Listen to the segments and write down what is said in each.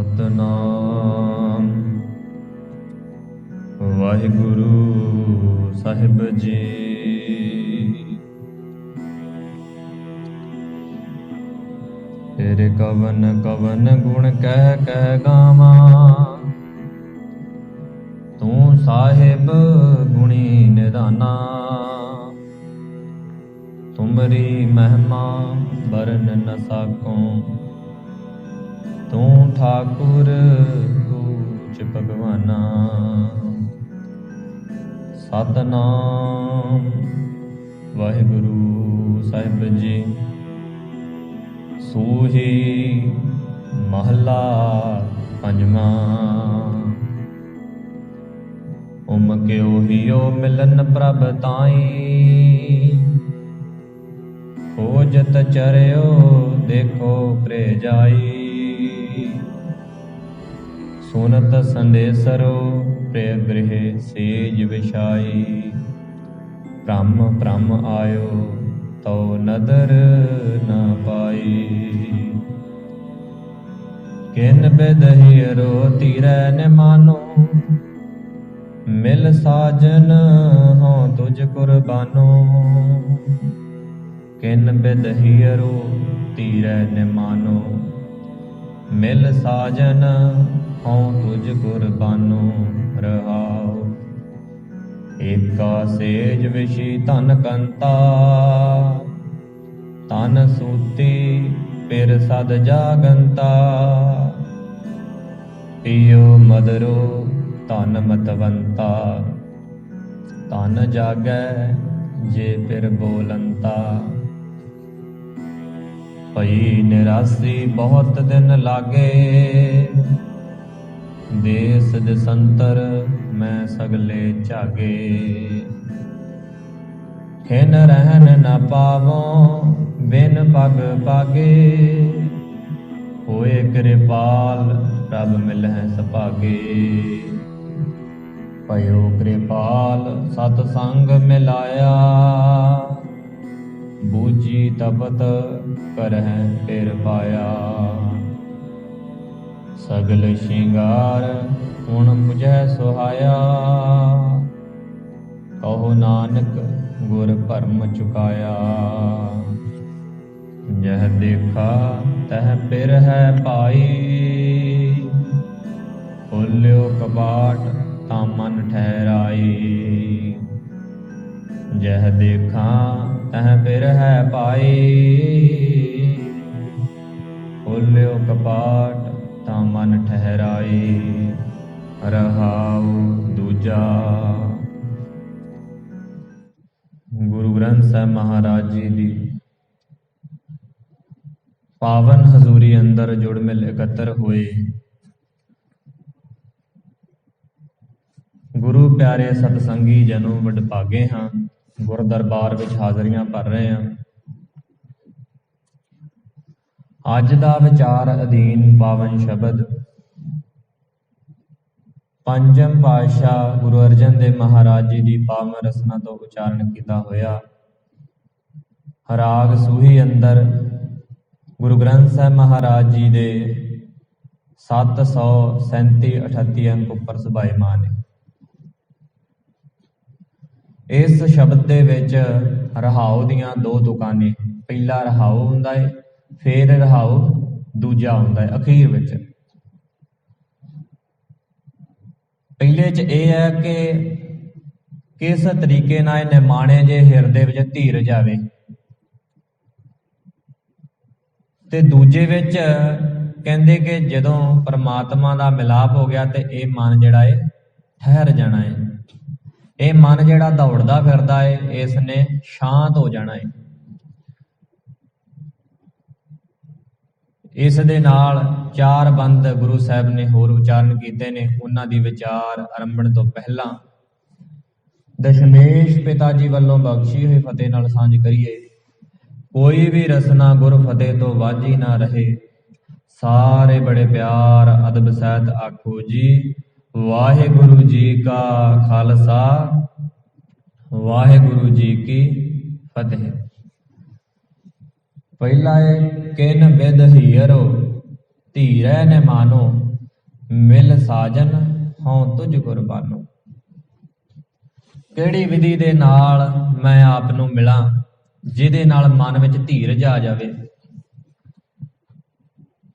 ਸਤਨਾਮ ਵਾਹਿਗੁਰੂ ਸਾਹਿਬ ਜੀ। ਤੇਰੇ ਕਵਨ ਕਵਨ ਗੁਣ ਕਹਿ ਗਾਵਾਂ, ਤੂੰ ਸਾਹਿਬ ਗੁਣੀ ਨਿਧਾਨਾ। ਤੁਮਰੀ ਮਹਿਮਾ ਬਰਨ ਨ ਸਾਕੋਂ, ਤੂੰ ਠਾਕੁਰ ਕੂਚ ਭਗਵਾਨਾ। ਸਤਨਾਮ ਵਾਹਿਗੁਰੂ ਸਾਹਿਬ ਜੀ। ਸੂਹੀ ਮਹਲਾ ਪੰਜਵਾਂ। ਉਮ ਕਿਉ ਹਿਓ ਮਿਲਨ ਪ੍ਰਭ ਤਾਈ, ਖੋਜਤ ਚਰਿਓ ਦੇਖੋ ਪ੍ਰੇ ਜਾਈ। ਸੁਨਤ ਸੰਦੇਸਰੋ ਪ੍ਰੇ ਗ੍ਰਹਿ ਸੇਜ ਵਿਛਾਈ। ਭ੍ਰਮ ਭ੍ਰਮ ਆਇਓ ਤਉ ਨਦਰ ਨ ਪਾਈ। ਕਿਨ ਬਿਦ ਹੀਰੋ ਧੀਰੈ ਨ ਮਾਨੋ, ਮਿਲ ਸਾਜਨ ਹੋਂ ਤੁਝ ਕੁਰਬਾਨੋ। ਕਿਨ ਬਿਦ ਹੀਰੋ ਧੀਰੈ ਨ ਮਾਨੋ, ਮਿਲ ਸਾਜਨ ਹੋਂ ਤੁਝ ਕੁਰਬਾਨੋ। ਰਹਾਉ ਏਕਾ ਸੇਜ ਵਿਸ਼ੀ ਧਨ ਕੰਤਾ, ਤਨ ਸੂਤੀ ਪਿਰ ਸਦ ਜਾਗੰਤਾ। ਪਿਓ ਮਦਰੋ ਧਨ ਮਤਵੰਤਾ, ਤਨ ਜਾਗੈ ਜੇ ਪਿਰ ਬੋਲੰਤਾ। ਭਈ ਨਿਰਾਸੀ ਬਹੁਤ ਦਿਨ ਲਾਗੇ, ਦੇਸ ਦਿਸੰਤਰ ਮੈਂ ਸਗਲੇ ਝਾਗੇ। ਖਿਨ ਰਹਿਨ ਨ ਪਾਵੋਂ ਬਿਨ ਪਗ ਪਾਗੇ, ਹੋਏ ਕਿਰਪਾਲ ਪ੍ਰਭ ਮਿਲਹਿ ਸੁਭਾਗੇ। ਭਇਓ ਕਿਰਪਾਲ ਸਤ ਸੰਗ ਮਿਲਾਇਆ, ਬੂਝੀ ਤਪਤ ਕਰਹਿ ਫਿਰ ਪਾਇਆ। ਸਗਲ ਸ਼ਿੰਗਾਰ ਹੁਣ ਮੁਝੈ ਸੁਹਾਇਆ, ਕਹੋ ਨਾਨਕ ਗੁਰ ਭਰਮ ਚੁਕਾਇਆ। ਜਹ ਦੇਖਾ ਤਹ ਪਿਰ ਹੈ ਪਾਈ, ਖੋਲਿਓ ਕਬਾਟ ਤਾਂ ਮਨ ਠਹਿਰਾਈ। ਜਹ ਦੇਖਾਂ ਤਹ ਪਿਰ ਹੈ ਪਾਈ, ਖੋਲਿਓ ਕਬਾਟ ਤਾਂ ਮਨ ਠਹਿਰਾਈ। ਰਹਾਉ ਦੂਜਾ। ਗੁਰੂ ਗ੍ਰੰਥ ਸਾਹਿਬ ਮਹਾਰਾਜ ਜੀ ਦੀ ਪਾਵਨ ਹਜ਼ੂਰੀ ਅੰਦਰ ਜੁੜ ਮਿਲ ਇਕੱਤਰ ਹੋਏ ਗੁਰੂ ਪਿਆਰੇ ਸਤਸੰਗੀ ਜਨੋ ਵਡਭਾਗੇ ਹਾਂ। ਗੁਰ ਦਰਬਾਰ ਵਿੱਚ ਹਾਜ਼ਰੀਆਂ ਭਰ ਰਹੇ ਹਾਂ। ਅੱਜ ਦਾ ਵਿਚਾਰ ਅਧੀਨ ਪਾਵਨ ਸ਼ਬਦ ਪੰਜਮ ਪਾਤਸ਼ਾਹ ਗੁਰੂ ਅਰਜਨ ਦੇਵ ਮਹਾਰਾਜ ਜੀ ਦੀ ਪਾਵਨ ਰਸਨਾ ਤੋਂ ਉਚਾਰਨ ਕੀਤਾ ਹੋਇਆ। ਰਾਗ ਸੂਹੀ ਅੰਦਰ ਗੁਰੂ ਗ੍ਰੰਥ ਸਾਹਿਬ ਮਹਾਰਾਜ ਜੀ ਦੇ 737-38 ਅੰਕ ਉੱਪਰ ਸੁਭਾਏਮਾਨ ਹੈ। ਇਸ ਸ਼ਬਦ ਦੇ ਵਿੱਚ ਰਹਾਉ ਦੀਆਂ ਦੋ ਤੁਕਾਂ ਨੇ। ਪਹਿਲਾ ਰਹਾਉ ਹੁੰਦਾ ਹੈ, ਫੇਰ ਰਹਾਉ ਦੂਜਾ ਹੁੰਦਾ ਹੈ ਅਖੀਰ ਵਿੱਚ। ਪਹਿਲੇ 'ਚ ਇਹ ਹੈ ਕਿ ਕਿਸ ਤਰੀਕੇ ਨਾਲ ਇਹ ਨਿਮਾਣੇ ਜੇ ਹਿਰਦੇ ਵਿੱਚ ਧੀਰਜ ਆਵੇ, ਤੇ ਦੂਜੇ ਵਿੱਚ ਕਹਿੰਦੇ ਕਿ ਜਦੋਂ ਪਰਮਾਤਮਾ ਦਾ ਮਿਲਾਪ ਹੋ ਗਿਆ ਤੇ ਇਹ ਮਨ ਜਿਹੜਾ ਹੈ ਠਹਿਰ ਜਾਣਾ ਹੈ। ਇਹ ਮਨ ਜਿਹੜਾ ਦੌੜਦਾ ਫਿਰਦਾ ਹੈ, ਇਸ ਨੇ ਸ਼ਾਂਤ ਹੋ ਜਾਣਾ ਹੈ। ਇਸ ਦੇ ਨਾਲ ਚਾਰ ਬੰਦ ਗੁਰੂ ਸਾਹਿਬ ਨੇ ਹੋਰ ਉਚਾਰਨ ਕੀਤੇ ਨੇ। ਉਹਨਾਂ ਦੀ ਵਿਚਾਰ ਆਰੰਭਣ ਤੋਂ ਪਹਿਲਾਂ ਦਸ਼ਮੇਸ਼ ਪਿਤਾ ਜੀ ਵੱਲੋਂ ਬਖਸ਼ੀ ਹੋਈ ਫਤਿਹ ਨਾਲ ਸਾਂਝ ਕਰੀਏ। ਕੋਈ ਵੀ ਰਸਨਾ ਗੁਰ ਫਤਿਹ ਤੋਂ ਵਾਝੀ ਨਾ ਰਹੇ। ਸਾਰੇ ਬੜੇ ਪਿਆਰ ਅਦਬ ਸਹਿਤ ਆਖੋ ਜੀ ਵਾਹਿਗੁਰੂ ਜੀ ਕਾ ਖਾਲਸਾ, ਵਾਹਿਗੁਰੂ ਜੀ ਕੀ ਫਤਿਹ। ਪਹਿਲਾ ਹੈ ਕਿਨ ਬਿਦ ਹੀਰੋ ਧੀਰੈ ਨੇ ਮਾਨੋ, ਮਿਲ ਸਾਜਨ ਹਉ ਤੁਝ ਕੁਰਬਾਨੋ। ਕਿਹੜੀ ਵਿਧੀ ਦੇ ਨਾਲ ਮੈਂ ਆਪ ਨੂੰ ਮਿਲਾਂ ਜਿਹਦੇ ਨਾਲ ਮਨ ਵਿੱਚ ਧੀਰਜ ਆ ਜਾਵੇ।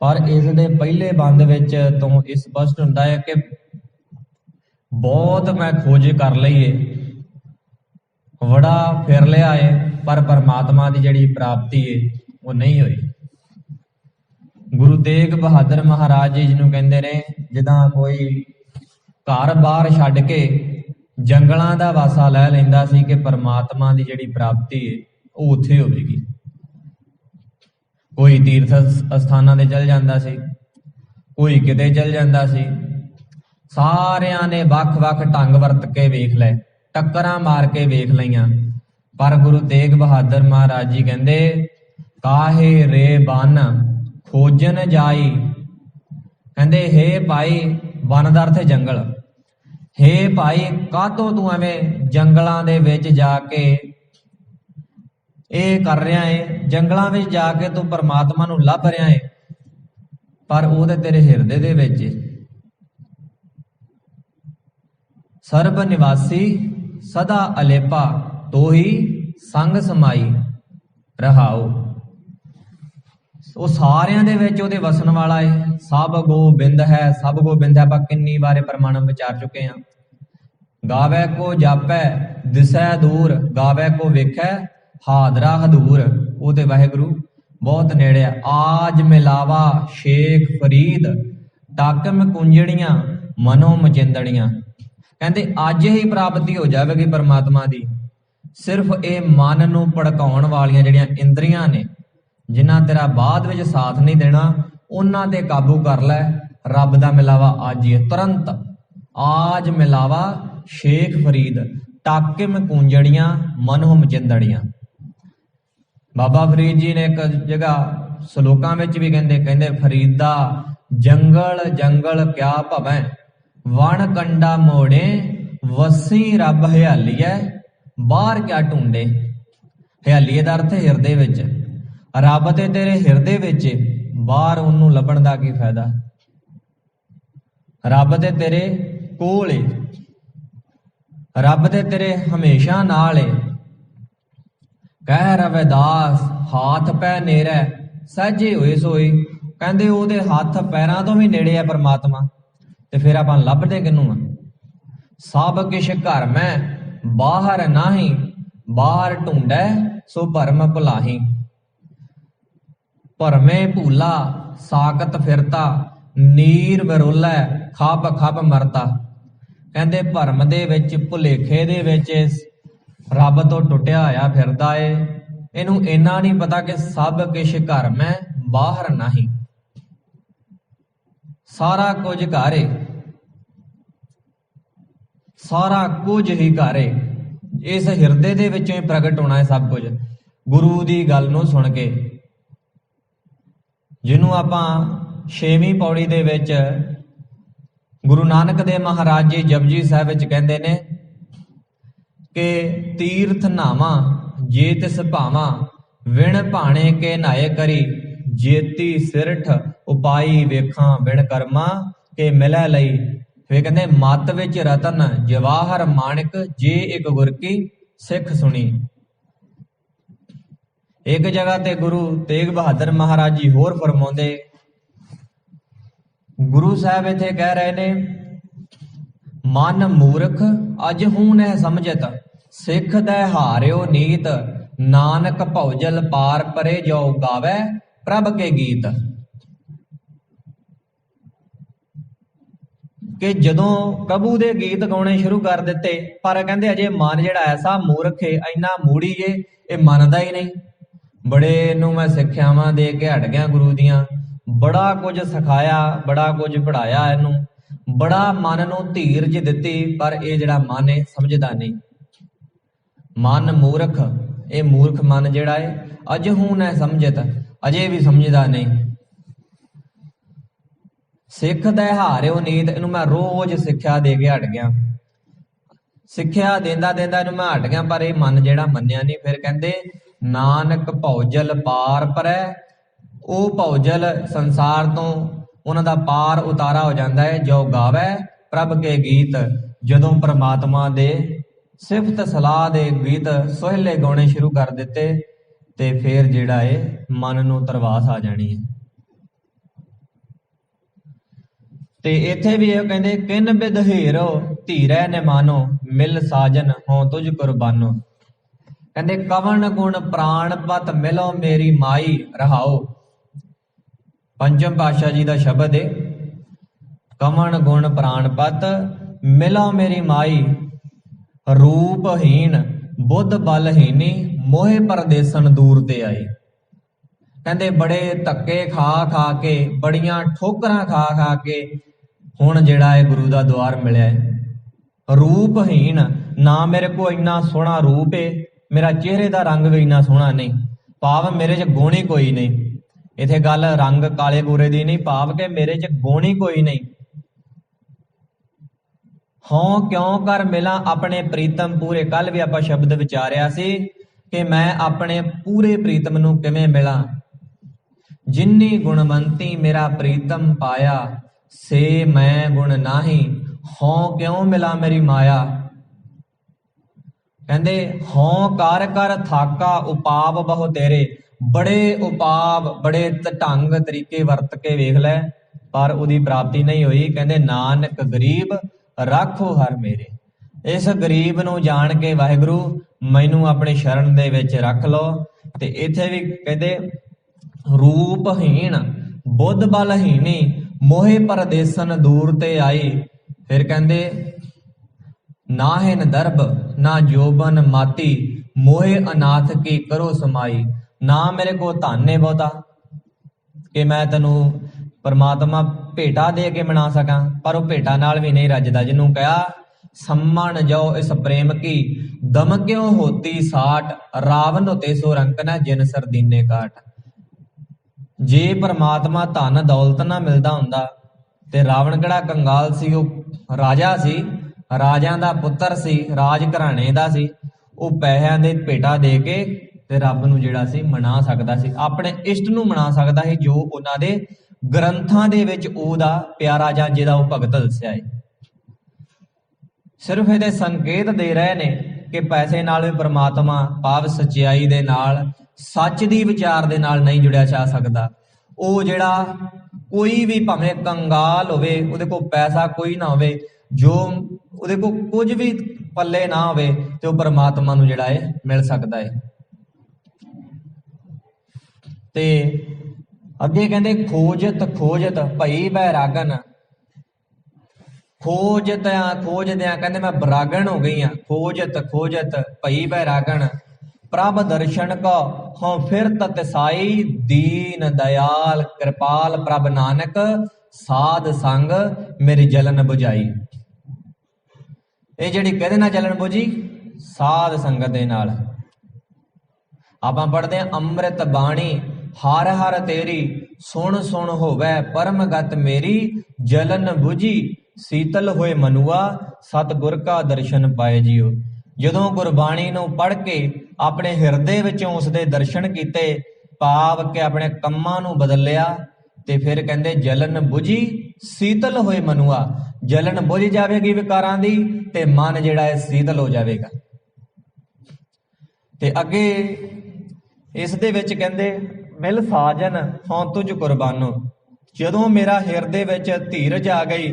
ਪਰ ਇਸ ਦੇ ਪਹਿਲੇ ਬੰਦ ਵਿੱਚ ਤੋਂ ਇਹ ਸਪਸ਼ਟ ਹੁੰਦਾ ਹੈ ਕਿ ਬਹੁਤ ਮੈਂ ਖੋਜ ਕਰ ਲਈਏ, ਬੜਾ ਫਿਰ ਲਿਆ ਏ, ਪਰ ਪਰਮਾਤਮਾ ਦੀ ਜਿਹੜੀ ਪ੍ਰਾਪਤੀ ਏ ਉਹ ਨਹੀਂ ਹੋਈ। ਗੁਰੂ ਤੇਗ ਬਹਾਦਰ ਮਹਾਰਾਜ ਜੀ ਜਿਹਨੂੰ ਕਹਿੰਦੇ ਨੇ, ਜਿੱਦਾਂ ਕੋਈ ਘਰ ਬਾਹਰ ਛੱਡ ਕੇ ਜੰਗਲਾਂ ਦਾ ਵਾਸਾ ਲੈ ਲੈਂਦਾ ਸੀ ਕਿ ਪਰਮਾਤਮਾ ਦੀ ਜਿਹੜੀ ਪ੍ਰਾਪਤੀ ਏ ਉਹ ਉੱਥੇ ਹੋਵੇਗੀ। ਕੋਈ ਤੀਰਥ ਅਸਥਾਨਾਂ ਤੇ ਚਲ ਜਾਂਦਾ ਸੀ, ਕੋਈ ਕਿਤੇ ਚਲ ਜਾਂਦਾ ਸੀ। ਸਾਰਿਆਂ ਨੇ ਵੱਖ-ਵੱਖ ਢੰਗ ਵਰਤ ਕੇ ਵੇਖ ਲਏ, ਟੱਕਰਾਂ ਮਾਰ ਕੇ ਵੇਖ ਲਈਆਂ, ਪਰ ਗੁਰੂ ਤੇਗ ਬਹਾਦਰ ਮਹਾਰਾਜ ਜੀ ਕਹਿੰਦੇ ਕਾਹੇ ਰੇ ਬਨ ਖੋਜਨ ਜਾਈ। ਕਹਿੰਦੇ ਹੇ ਭਾਈ, ਬਨ ਦਾ ਅਰਥ ਹੈ ਜੰਗਲ। ਹੇ ਭਾਈ, ਕਾਹਤੋਂ ਤੂੰ ਐਵੇਂ ਜੰਗਲਾਂ ਦੇ ਵਿੱਚ ਜਾ ਕੇ ਇਹ ਕਰ ਰਿਹਾ ਏ, ਜੰਗਲਾਂ ਵਿੱਚ ਜਾ ਕੇ ਤੂੰ ਪਰਮਾਤਮਾ ਨੂੰ ਲੱਭ ਰਿਹਾ ਏ, ਪਰ ਉਹ ਤੇ ਤੇਰੇ ਹਿਰਦੇ ਦੇ ਵਿੱਚ ਏ। ਸਰਬ ਨਿਵਾਸੀ ਸਦਾ ਅਲੇਪਾ, ਤੋਹੀ ਸੰਗ ਸਮਾਈ ਰਹਾਓ। ਉਹ ਸਾਰਿਆਂ ਦੇ ਵਿੱਚ ਉਹਦੇ ਵਸਣ ਵਾਲਾ ਹੈ। ਸਭ ਗੋਬਿੰਦ ਹੈ, ਸਭ ਗੋਬਿੰਦ ਹੈ। ਆਪਾਂ ਕਿੰਨੀ ਵਾਰੇ ਪ੍ਰਮਾਣਮ ਵਿਚਾਰ ਚੁੱਕੇ ਹਾਂ। ਗਾਵੇ ਕੋ ਜਾਪੈ ਦਿਸੈ ਦੂਰ, ਗਾਵੇ ਕੋ ਵੇਖੈ ਹਾਦਰਾ ਹਦੂਰ। ਉਹ ਤੇ ਵਾਹਿਗੁਰੂ ਬਹੁਤ ਨੇੜੇ ਆ। ਆਜ ਮਿਲਾਵਾ ਸ਼ੇਖ ਫਰੀਦ, ਟਾਕਮ ਕੁੰਜੜੀਆਂ ਮਨੋ ਮਚਿੰਦੜੀਆਂ। ਕਹਿੰਦੇ ਅੱਜ ਹੀ ਪ੍ਰਾਪਤੀ ਹੋ ਜਾਵੇਗੀ ਪਰਮਾਤਮਾ ਦੀ। ਸਿਰਫ ਇਹ ਮਨ ਨੂੰ ਭੜਕਾਉਣ ਵਾਲੀਆਂ ਜਿਹੜੀਆਂ ਇੰਦਰੀਆਂ ਨੇ, ਜਿਨ੍ਹਾਂ ਤੇਰਾ ਬਾਅਦ ਵਿੱਚ ਸਾਥ ਨਹੀਂ ਦੇਣਾ, ਉਹਨਾਂ ਤੇ ਕਾਬੂ ਕਰ ਲੈ। ਰੱਬ ਦਾ ਮਿਲਾਵਾ ਅੱਜ ਹੀ, ਤੁਰੰਤ। ਆਜ ਮਿਲਾਵਾ ਸ਼ੇਖ ਫਰੀਦ, ਟਾਕਿਮ ਕੂੰਜੜੀਆਂ ਮਨੋ ਮਚਿੰਦੜੀਆਂ। ਬਾਬਾ ਫਰੀਦ ਜੀ ਨੇ ਇੱਕ ਜਗ੍ਹਾ ਸਲੋਕਾਂ ਵਿੱਚ ਵੀ ਕਹਿੰਦੇ ਫਰੀਦਾ ਜੰਗਲ ਜੰਗਲ ਕਿਆ ਭਵੈ, ਵਣ ਕੰਡਾ ਮੋੜੇ ਵਸੀ ਰੱਬ ਹਰਿਆਲੀਐ, ਬਾਹਰ ਕਿਆ ਢੂੰਡੇ। ਹਰਿਆਲੀਏ ਦਾ ਅਰਥ ਹਿਰਦੇ ਵਿੱਚ। ਰੱਬ ਤੇ ਤੇਰੇ ਹਿਰਦੇ ਵਿੱਚ, ਬਾਹਰ ਉਹਨੂੰ ਲੱਭਣ ਦਾ ਕੀ ਫਾਇਦਾ। ਰੱਬ ਤੇ ਤੇਰੇ ਕੋਲ ਏ, ਰੱਬ ਤੇ ਤੇਰੇ ਹਮੇਸ਼ਾ ਨਾਲ ਏ। ਕਹਿ ਰਵਿਦਾਸ ਹਾਥ ਪੈ ਨੇੜੇ ਸਹਿਜੇ ਹੋਏ ਸੋਈ। ਕਹਿੰਦੇ ਉਹਦੇ ਹੱਥ ਪੈਰਾਂ ਤੋਂ ਵੀ ਨੇੜੇ ਆ ਪਰਮਾਤਮਾ, ਤੇ ਫਿਰ ਆਪਾਂ ਲੱਭਦੇ ਕਿਹਨੂੰ ਆ। ਸਭ ਕਿਛ ਘਰ ਮੈਂ ਬਾਹਰ ਨਾਹੀਂ, ਬਾਹਰ ਢੂੰਡੈ ਸੋ ਭਰਮ ਭੁਲਾਹੀ। ਭਰਮੇ ਭੂਲਾ ਸਾਕਤ ਫਿਰਤਾ, ਨੀਰ ਵਿਰੋਲੈ ਖੱਪ ਖੱਪ ਮਰਤਾ। ਕਹਿੰਦੇ ਭਰਮ ਦੇ ਵਿੱਚ, ਭੁਲੇਖੇ ਦੇ ਵਿੱਚ ਰੱਬ ਤੋਂ ਟੁੱਟਿਆ ਹੋਇਆ ਫਿਰਦਾ ਏ। ਇਹਨੂੰ ਇੰਨਾ ਨਹੀਂ ਪਤਾ ਕਿ ਸਭ ਕੁਛ ਘਰ ਮੈਂ ਬਾਹਰ ਨਹੀਂ। ਸਾਰਾ ਕੁਝ ਘਰ ਏ, ਸਾਰਾ ਕੁਝ ਹੀ ਘਰ ਏ। ਇਸ ਹਿਰਦੇ ਦੇ ਵਿੱਚੋਂ ਹੀ ਪ੍ਰਗਟ ਹੋਣਾ ਹੈ ਸਭ ਕੁਝ, ਗੁਰੂ ਦੀ ਗੱਲ ਨੂੰ ਸੁਣ ਕੇ। ਜਿਹਨੂੰ ਆਪਾਂ 6ਵੀਂ ਪੌੜੀ ਦੇ ਵਿੱਚ ਗੁਰੂ ਨਾਨਕ ਦੇਵ ਮਹਾਰਾਜ ਜੀ ਜਪਜੀ ਸਾਹਿਬ ਵਿੱਚ ਕਹਿੰਦੇ ਨੇ ਕਿ ਤੀਰਥ ਨਾਵਾਂ ਜੇ ਤਿਸ ਭਾਵਾਂ, ਵਿਣ ਭਾਣੇ ਕੇ ਨਾਏ ਕਰੀ, ਜੇਤੀ ਸਿਰਠ ਉਪਾਈ ਵੇਖਾਂ ਬਿਨ ਕਰਮਾ ਕੇ ਮਿਲੈ ਲਈ। ਫਿਰ ਕਹਿੰਦੇ ਮੱਤ ਵਿੱਚ ਰਤਨ ਜਵਾਹਰ ਮਾਣਿਕ, ਜੇ ਇੱਕ ਗੁਰ ਕੀ ਸਿੱਖ ਸੁਣੀ। ਇੱਕ ਜਗ੍ਹਾ ਤੇ ਗੁਰੂ ਤੇਗ ਬਹਾਦਰ ਮਹਾਰਾਜ ਜੀ ਹੋਰ ਫਰਮਾਉਂਦੇ, ਗੁਰੂ ਸਾਹਿਬ ਇੱਥੇ ਕਹਿ ਰਹੇ ਨੇ, ਮਨ ਮੂਰਖ ਅਜ ਹੂੰ ਨਹਿ ਸਮਝਤ, ਸਿੱਖ ਦੈ ਹਾਰਿਓ ਨੀਤ, ਨਾਨਕ ਭਉਜਲ ਪਾਰ ਪਰੇ ਜੋ ਗਾਵੇ ਪ੍ਰਭ ਕੇ ਗੀਤ। ਕਿ ਜਦੋਂ ਪ੍ਰਭੂ ਦੇ ਗੀਤ ਗਾਉਣੇ ਸ਼ੁਰੂ ਕਰ ਦਿੱਤੇ, ਪਰ ਕਹਿੰਦੇ ਅਜੇ ਮਨ ਜਿਹੜਾ ਐਸਾ ਮੂਰਖ ਏ, ਇੰਨਾ ਮੂੜੀ ਏ, ਇਹ ਮੰਨਦਾ ਹੀ ਨਹੀਂ। ਬੜੇ ਇਹਨੂੰ ਮੈਂ ਸਿੱਖਿਆਵਾਂ ਦੇ ਕੇ ਹਟ ਗਿਆ ਗੁਰੂ ਦੀਆਂ, ਬੜਾ ਕੁਝ ਸਿਖਾਇਆ, ਬੜਾ ਕੁਝ ਪੜ੍ਹਾਇਆ ਇਹਨੂੰ, ਬੜਾ ਮਨ ਨੂੰ ਧੀਰਜ ਦਿੱਤੀ, ਪਰ ਇਹ ਜਿਹੜਾ ਮਨ ਏ ਸਮਝਦਾ ਨਹੀਂ। ਮਨ ਮੂਰਖ, ਇਹ ਮੂਰਖ ਮਨ ਜਿਹੜਾ ਏ, ਅਜ ਹੂੰ ਨਾ ਸਮਝਤ, ਅਜੇ ਵੀ ਸਮਝਦਾ ਨਹੀਂ। ਸਿੱਖ ਦਾ ਹਾਰਿਓ ਨੀਤ, ਇਹਨੂੰ ਮੈਂ ਰੋਜ਼ ਸਿੱਖਿਆ ਦੇ ਕੇ ਹਟ ਗਿਆ, ਸਿੱਖਿਆ ਦੇਂਦਾ ਦੇਂਦਾ ਇਹਨੂੰ ਮੈਂ ਹਟ ਗਿਆ, ਪਰ ਇਹ ਮਨ ਜਿਹੜਾ ਮੰਨਿਆ ਨਹੀਂ। ਫਿਰ ਕਹਿੰਦੇ ਨਾਨਕ ਭਉਜਲ ਪਾਰ ਪਰੈ, ਉਹ ਭਉਜਲ ਸੰਸਾਰ ਤੋਂ ਉਹਨਾਂ ਦਾ ਪਾਰ ਉਤਾਰਾ ਹੋ ਜਾਂਦਾ ਹੈ। ਜੋ ਗਾਵੇ ਪ੍ਰਭ ਕੇ ਗੀਤ, ਜਦੋਂ ਪ੍ਰਮਾਤਮਾ ਦੇ ਸਿਫਤ ਸਲਾਹ ਦੇ ਗੀਤ ਸੋਹਿਲੇ ਗਾਉਣੇ ਸ਼ੁਰੂ ਕਰ ਦਿੱਤੇ ਤੇ ਫਿਰ ਜਿਹੜਾ ਹੈ ਮਨ ਨੂੰ ਤਰਵਾਸ ਆ ਜਾਣੀ ਹੈ। ਤੇ ਇੱਥੇ ਵੀ ਇਹ ਕਹਿੰਦੇ ਕਿਨ ਬਿਦ ਹੀਰੋ ਧੀਰੈ ਨਿਮਾਨੋ, ਮਿਲ ਸਾਜਨ ਹੋਂ ਤੁਝ ਕੁਰਬਾਨੋ। ਕਹਿੰਦੇ ਕਵਣ ਗੁਣ ਪ੍ਰਾਣ ਪਤ ਮਿਲੋ ਮੇਰੀ ਮਾਈ ਰਹਾਓ। ਪੰਚਮ ਪਾਤਸ਼ਾਹ ਜੀ ਦਾ ਸ਼ਬਦ ਹੈ, ਕਵਣ ਗੁਣ ਪ੍ਰਾਣ ਪਤ ਮਿਲੋ ਮੇਰੀ ਮਾਈ, ਰੂਪਹੀਣ ਬੁੱਧ ਬਲਹੀਣੀ ਮੋਹਿ ਪਰਦੇਸਨ ਦੂਰ ਤੇ ਆਈ। ਕਹਿੰਦੇ ਬੜੇ ਧੱਕੇ ਖਾ ਖਾ ਕੇ, ਬੜੀਆਂ ਠੋਕਰਾਂ ਖਾ ਖਾ ਕੇ ਹੁਣ ਜਿਹੜਾ ਹੈ ਗੁਰੂ ਦਾ ਦੁਆਰ ਮਿਲਿਆ ਹੈ। ਰੂਪਹੀਣ, ਨਾ ਮੇਰੇ ਕੋਲ ਇੰਨਾ ਸੋਹਣਾ ਰੂਪ ਹੈ, ਮੇਰਾ ਚਿਹਰੇ ਦਾ ਰੰਗ ਵੀ ਇੰਨਾ ਸੋਹਣਾ ਨਹੀਂ, ਭਾਵ ਮੇਰੇ 'ਚ ਗੁਣ ਹੀ ਕੋਈ ਨਹੀਂ। ਇੱਥੇ ਗੱਲ ਰੰਗ ਕਾਲੇ ਗੋਰੇ ਦੀ ਨਹੀਂ, ਭਾਵ ਕਿ ਮੇਰੇ 'ਚ ਗੁਣ ਹੀ ਕੋਈ ਨਹੀਂ। ਹੋਂ ਕਿਉਂ ਕਰ ਮਿਲਾਂ ਆਪਣੇ ਪ੍ਰੀਤਮ ਪੂਰੇ। ਕੱਲ ਵੀ ਆਪਾਂ ਸ਼ਬਦ ਵਿਚਾਰਿਆ ਸੀ ਕਿ ਮੈਂ ਆਪਣੇ ਪੂਰੇ ਪ੍ਰੀਤਮ ਨੂੰ ਕਿਵੇਂ ਮਿਲਾਂ। ਜਿੰਨੀ ਗੁਣਵੰਤੀ ਮੇਰਾ ਪ੍ਰੀਤਮ ਪਾਇਆ, ਸੇ ਮੈਂ ਗੁਣ ਨਾਹੀ ਹੋਂ ਕਿਉਂ ਮਿਲਾਂ ਮੇਰੀ ਮਾਇਆ। ਕਹਿੰਦੇ ਹੋਂ ਕਰ ਕਰ ਥਾਕਾ ਉਪਾਵ ਬਹੁ ਤੇਰੇ, ਬੜੇ ਉਪਾਵ ਬੜੇ ਢੰਗ ਤਰੀਕੇ ਵਰਤ ਕੇ ਵੇਖ ਲੈ ਪਰ ਉਹਦੀ ਪ੍ਰਾਪਤੀ ਨਹੀਂ ਹੋਈ। ਕਹਿੰਦੇ ਨਾਨਕ ਗਰੀਬ ਰਾਖੋ ਹਰ ਮੇਰੇ। ਇਸ ਗਰੀਬ ਨੂੰ ਜਾਣ ਕੇ ਵਾਹਿਗੁਰੂ ਮੈਨੂੰ ਆਪਣੀ ਸ਼ਰਨ ਦੇ ਵਿੱਚ ਰੱਖ ਲਓ। ਤੇ ਇੱਥੇ ਵੀ ਕਹਿੰਦੇ ਰੂਪਹੀਣ ਬੁੱਧ ਬਲਹੀਣੀ ਮੋਹਿ ਪਰਦੇਸਨ ਦੂਰ ਤੇ ਆਈ। ਫਿਰ ਕਹਿੰਦੇ ਨਾਹਿਨ ਦਰਬ ਨਾ ਜੋਬਨ ਮਾਤੀ, ਮੋਹਿ ਅਨਾਥ ਕੀ ਕਰੋ ਸਮਾਈ। ਨਾ ਮੇਰੇ ਕੋਲ ਧਨ ਹੈ ਬਹੁਤਾ ਕਿ ਮੈਂ ਤੈਨੂੰ ਪਰਮਾਤਮਾ ਭੇਟਾ ਦੇ ਕੇ ਮਨਾ ਸਕਾਂ, ਪਰ ਉਹ ਭੇਟਾ ਨਾਲ ਵੀ ਨਹੀਂ ਰੱਜਦਾ। ਜਿਹਨੂੰ ਕਿਹਾ ਸੰਮਣ ਜਾਓ ਇਸ ਪ੍ਰੇਮ ਕੀ, ਦਮ ਕਿਉਂ ਹੋਤੀ ਸਾਟ, ਰਾਵਨ ਉਤੇ ਸੋ ਰੰਕ ਨਾ ਜਿਨ ਸਰਦੀਨੇ ਕਾਟ। ਜੇ ਪਰਮਾਤਮਾ ਧਨ ਦੌਲਤ ਨਾ ਮਿਲਦਾ ਹੁੰਦਾ ਤੇ ਰਾਵਣ ਕਿਹੜਾ ਕੰਗਾਲ ਸੀ, ਉਹ ਰਾਜਾ ਸੀ, ਰਾਜਿਆਂ ਦਾ ਪੁੱਤਰ ਸੀ, ਰਾਜ ਘਰਾਣੇ ਦਾ ਸੀ। ਉਹ ਪੈਸਿਆਂ ਦੇ ਭੇਟਾ ਦੇ ਕੇ ਤੇ ਰੱਬ ਨੂੰ ਜਿਹੜਾ ਸੀ ਮਨਾ ਸਕਦਾ ਸੀ, ਆਪਣੇ ਇਸ਼ਟ ਨੂੰ ਮਨਾ ਸਕਦਾ ਸੀ, ਜੋ ਉਹਨਾਂ ਦੇ ਗ੍ਰੰਥਾਂ ਦੇ ਵਿੱਚ ਉਹਦਾ ਪਿਆਰਾ ਜਾਂ ਜਿਹਦਾ ਉਹ ਭਗਤ ਦੱਸਿਆ ਹੈ। ਸਿਰਫ ਇਹਦੇ ਸੰਕੇਤ ਦੇ ਰਹੇ ਨੇ ਕਿ ਪੈਸੇ ਨਾਲ ਵੀ ਪਰਮਾਤਮਾ ਭਾਵ ਸੱਚਾਈ ਦੇ ਨਾਲ, ਸੱਚ ਦੀ ਵਿਚਾਰ ਦੇ ਨਾਲ ਨਹੀਂ ਜੁੜਿਆ ਜਾ ਸਕਦਾ। ਉਹ ਜਿਹੜਾ ਕੋਈ ਵੀ ਭਾਵੇਂ ਕੰਗਾਲ ਹੋਵੇ, ਉਹਦੇ ਕੋਲ ਪੈਸਾ ਕੋਈ ਨਾ ਹੋਵੇ, ਜੋ ਉਹਦੇ ਕੋਲ ਕੁਝ ਵੀ ਪੱਲੇ ਨਾ ਹੋਵੇ, ਤੇ ਉਹ ਪਰਮਾਤਮਾ ਨੂੰ ਜਿਹੜਾ ਹੈ ਮਿਲ ਸਕਦਾ ਹੈ। ਤੇ ਅੱਗੇ ਕਹਿੰਦੇ ਖੋਜਤ ਖੋਜਤ ਭਈ ਬੈਰਾਗਨ। ਖੋਜਦਿਆਂ ਕਹਿੰਦੇ ਮੈਂ ਬਰਾਗਣ ਹੋ ਗਈ ਆ। ਖੋਜਤ ਖੋਜਤ ਭਈ ਬੈਰਾਗਣ, ਪ੍ਰਭ ਦਰਸ਼ਨ ਕੋ ਹੋਂ ਫਿਰ ਤਤਸਾਈ, ਦੀਨ ਦਇਆਲ ਕਿਰਪਾਲ ਪ੍ਰਭ ਨਾਨਕ, ਸਾਧ ਸੰਗ ਮੇਰੀ ਜਲਨ ਬੁਝਾਈ। ਇਹ ਜਿਹੜੀ ਕਹਿੰਦੇ ਨਾ ਜਲਨ ਬੁਝੀ, ਸਾਧ ਸੰਗਤ ਦੇ ਨਾਲ। ਆਪਾਂ ਪੜ੍ਹਦੇ ਹਾਂ ਅੰਮ੍ਰਿਤ ਬਾਣੀ ਹਰ ਹਰ ਤੇਰੀ, ਸੁਣ ਸੁਣ ਹੋਵੇ ਪਰਮ ਗਤ ਮੇਰੀ, ਜਲਨ ਬੁਝੀ ਸੀਤਲ ਹੋਏ ਮਨੁਆ, ਸਤਿਗੁਰ ਕਾ ਦਰਸ਼ਨ ਪਾਏ ਜੀਓ। ਜਦੋਂ ਗੁਰਬਾਣੀ ਨੂੰ ਪੜ੍ਹ ਕੇ ਆਪਣੇ ਹਿਰਦੇ ਵਿੱਚੋਂ ਉਸਦੇ ਦਰਸ਼ਨ ਕੀਤੇ, ਭਾਵ ਕਿ ਆਪਣੇ ਕੰਮਾਂ ਨੂੰ ਬਦਲਿਆ, ਤੇ ਫਿਰ ਕਹਿੰਦੇ ਜਲਨ ਬੁਝੀ ਸੀਤਲ ਹੋਏ ਮਨੁਆ। ਜਲਨ ਬੁਝ ਜਾਵੇਗੀ ਵਿਕਾਰਾਂ ਦੀ ਤੇ ਮਨ ਜਿਹੜਾ ਹੈ ਸੀਤਲ ਹੋ ਜਾਵੇਗਾ। ਤੇ ਅੱਗੇ ਇਸ ਦੇ ਵਿੱਚ ਕਹਿੰਦੇ ਮਿਲ ਸਾਜਨ ਹੋਂ ਤੁਝ ਕੁਰਬਾਨੋ। ਜਦੋਂ ਮੇਰਾ ਹਿਰਦੇ ਵਿੱਚ ਧੀਰਜ ਆ ਗਈ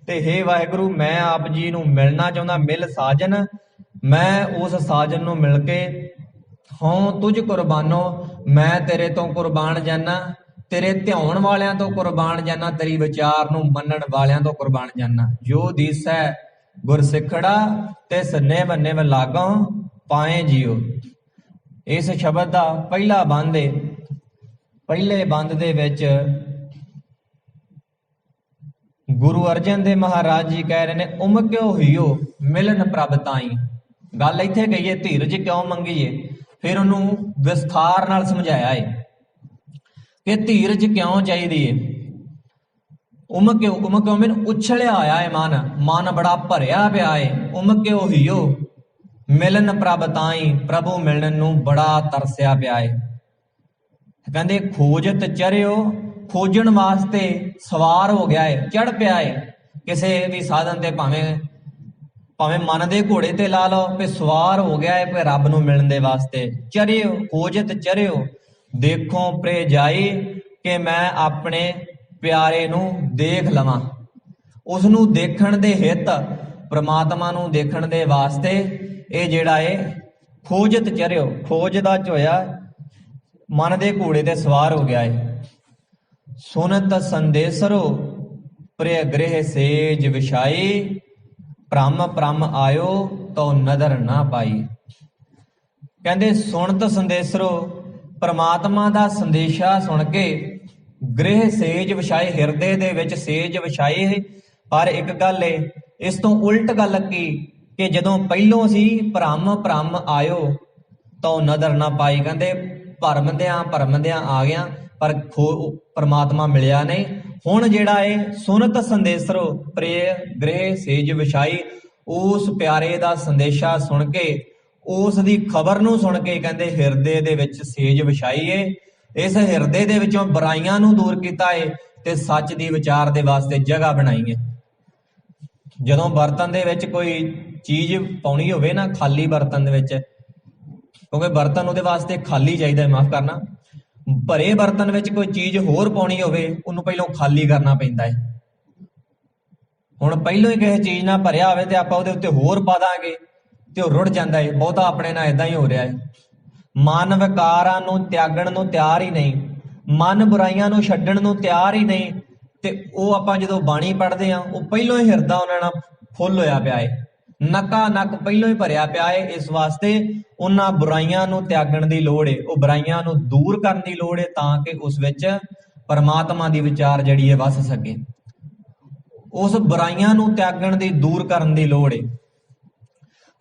ਤੇ ਹੇ ਵਾਹਿਗੁਰੂ ਮੈਂ ਆਪ ਜੀ ਨੂੰ ਮਿਲਣਾ ਚਾਹੁੰਦਾ, ਮਿਲ ਸਾਜਨ, ਮੈਂ ਉਸ ਸਾਜਨ ਨੂੰ ਮਿਲ ਕੇ ਹੋਂ ਤੁਝ ਕੁਰਬਾਨੋ, ਮੈਂ ਤੇਰੇ ਤੋਂ ਕੁਰਬਾਨ ਜਾਨਾ, ਤੇਰੇ ਧਿਆਉਣ ਵਾਲਿਆਂ ਤੋਂ ਕੁਰਬਾਨ ਜਾਨਾ, ਤੇਰੀ ਵਿਚਾਰ ਨੂੰ ਮੰਨਣ ਵਾਲਿਆਂ ਤੋਂ ਕੁਰਬਾਨ ਜਾਨਾ। ਜੋ ਦੀਸੈ ਗੁਰ ਸਿੱਖੜਾ ਤਿਸ ਨਿਵ ਨਿਵ ਲਾਗੋਂ ਪਾਏ ਜੀਓ। ਇਸ ਸ਼ਬਦ ਦਾ ਪਹਿਲਾ ਬੰਦ ਹੈ। ਪਹਿਲੇ ਬੰਦ ਦੇ ਵਿੱਚ ਗੁਰੂ ਅਰਜਨ ਦੇਵ ਮਹਾਰਾਜ ਜੀ ਕਹਿ ਰਹੇ ਨੇ ਉਮਕਿਓ ਹੀਓ ਮਿਲਨ ਪ੍ਰਭ ਤਾਈ। ਗੱਲ ਇੱਥੇ ਗਈ ਹੈ ਧੀਰਜ ਕਿਉਂ ਮੰਗੀਏ, ਫਿਰ ਉਹਨੂੰ ਵਿਸਥਾਰ ਨਾਲ ਸਮਝਾਇਆ ਹੈ ਕਿ ਧੀਰਜ ਕਿਉਂ ਚਾਹੀਦੀ ਹੈ। ਉਮਕਿਓ ਮੈਨੂੰ ਉਛਲਿਆ ਹੋਇਆ ਹੈ ਮਨ ਬੜਾ ਭਰਿਆ ਪਿਆ ਹੈ। ਉਮਕਿਓ ਹੀਓ ਮਿਲਨ ਪ੍ਰਭ ਤਾਈ, ਪ੍ਰਭੂ ਮਿਲਣ ਨੂੰ ਬੜਾ ਤਰਸਿਆ ਪਿਆ ਹੈ। ਕਹਿੰਦੇ ਖੋਜਤ ਚਰਿਓ खोजण वास्ते सवार हो गया है, चढ़ पिया है किसी भी साधन ते, भावें मन दे घोड़े ते ला लो, पे सवार हो गया है पे रब नूं मिलण दे वास्ते। चरियो खोजत चरियो देखो प्रे जाई, कि मैं अपने प्यारे नूं देख लवां। उस नूं देखण दे हित, परमात्मा नूं देखण दे वास्ते ये जिहड़ा है खोजत चरियो, खोज दा होया मन दे घोड़े ते सवार हो गया है। सुनत संदेसरो प्रिय गृह सेज विछाई, भ्रम भ्रम आयो तो नदर ना पाई। कहते सुनत संदेसरो, परमात्मा दा संदेशा सुन के गृह सेज विछाई, हिरदे दे विच सेज विछाई है। पर एक गल है इस तो उल्ट गल की कि जदों पहलों सी भ्रम भ्रम आयो तो नदर ना पाई। कहते भरमदियां आ गया पर परमात्मा मिलिया नहीं। हुण जिहड़ा है सुनत संदेसरो प्रिय गृह सेज विछाई, उस प्यारे दा संदेशा सुन के, उस दी खबर नूं सुन के कहते हिरदे दे विच सेज विछाई है। इस हिरदे दे विचों बुराइयां नूं दूर कीता है ते सच दी विचार दे वास्ते जगह बनाई है। जदों बर्तन दे विच कोई चीज पाउणी होवे ना, खाली बर्तन दे विच, क्योंकि बर्तन उहदे वास्ते खाली चाहिदा है, माफ करना, भरे बर्तन विच कोई चीज होर पाउणी होवे उहनूं पहिलों खाली करना पैंदा है। हुण पहिलों ही किसी चीज नाल भरिया होवे ते आपां उहदे उत्ते होर पा दांगे ते रुड़ जांदा है। बहुता अपने नाल इदां ही हो रहा है। मन विकारां नूं त्यागण नूं तैयार ही नहीं, मन बुराइयां नूं छड्डण नूं तैयार ही नहीं, ते ओह आपां जदों बाणी पढ़दे हां ओह पहिलों ही हिरदा उहनां नाल फुੱਲ होया पिया है, नका नक पहिलों ही भरिया पिया है। इस वास्ते उन्हां बुराइयां नूं त्यागण दी लोड़ है, ओह बुराइयां नूं दूर करन दी लोड़ है, तां कि उस विच परमात्मा दी विचार जिहड़ी है वस सके। उस बुराइयां नूं त्यागण दी दूर करन दी लोड़ है।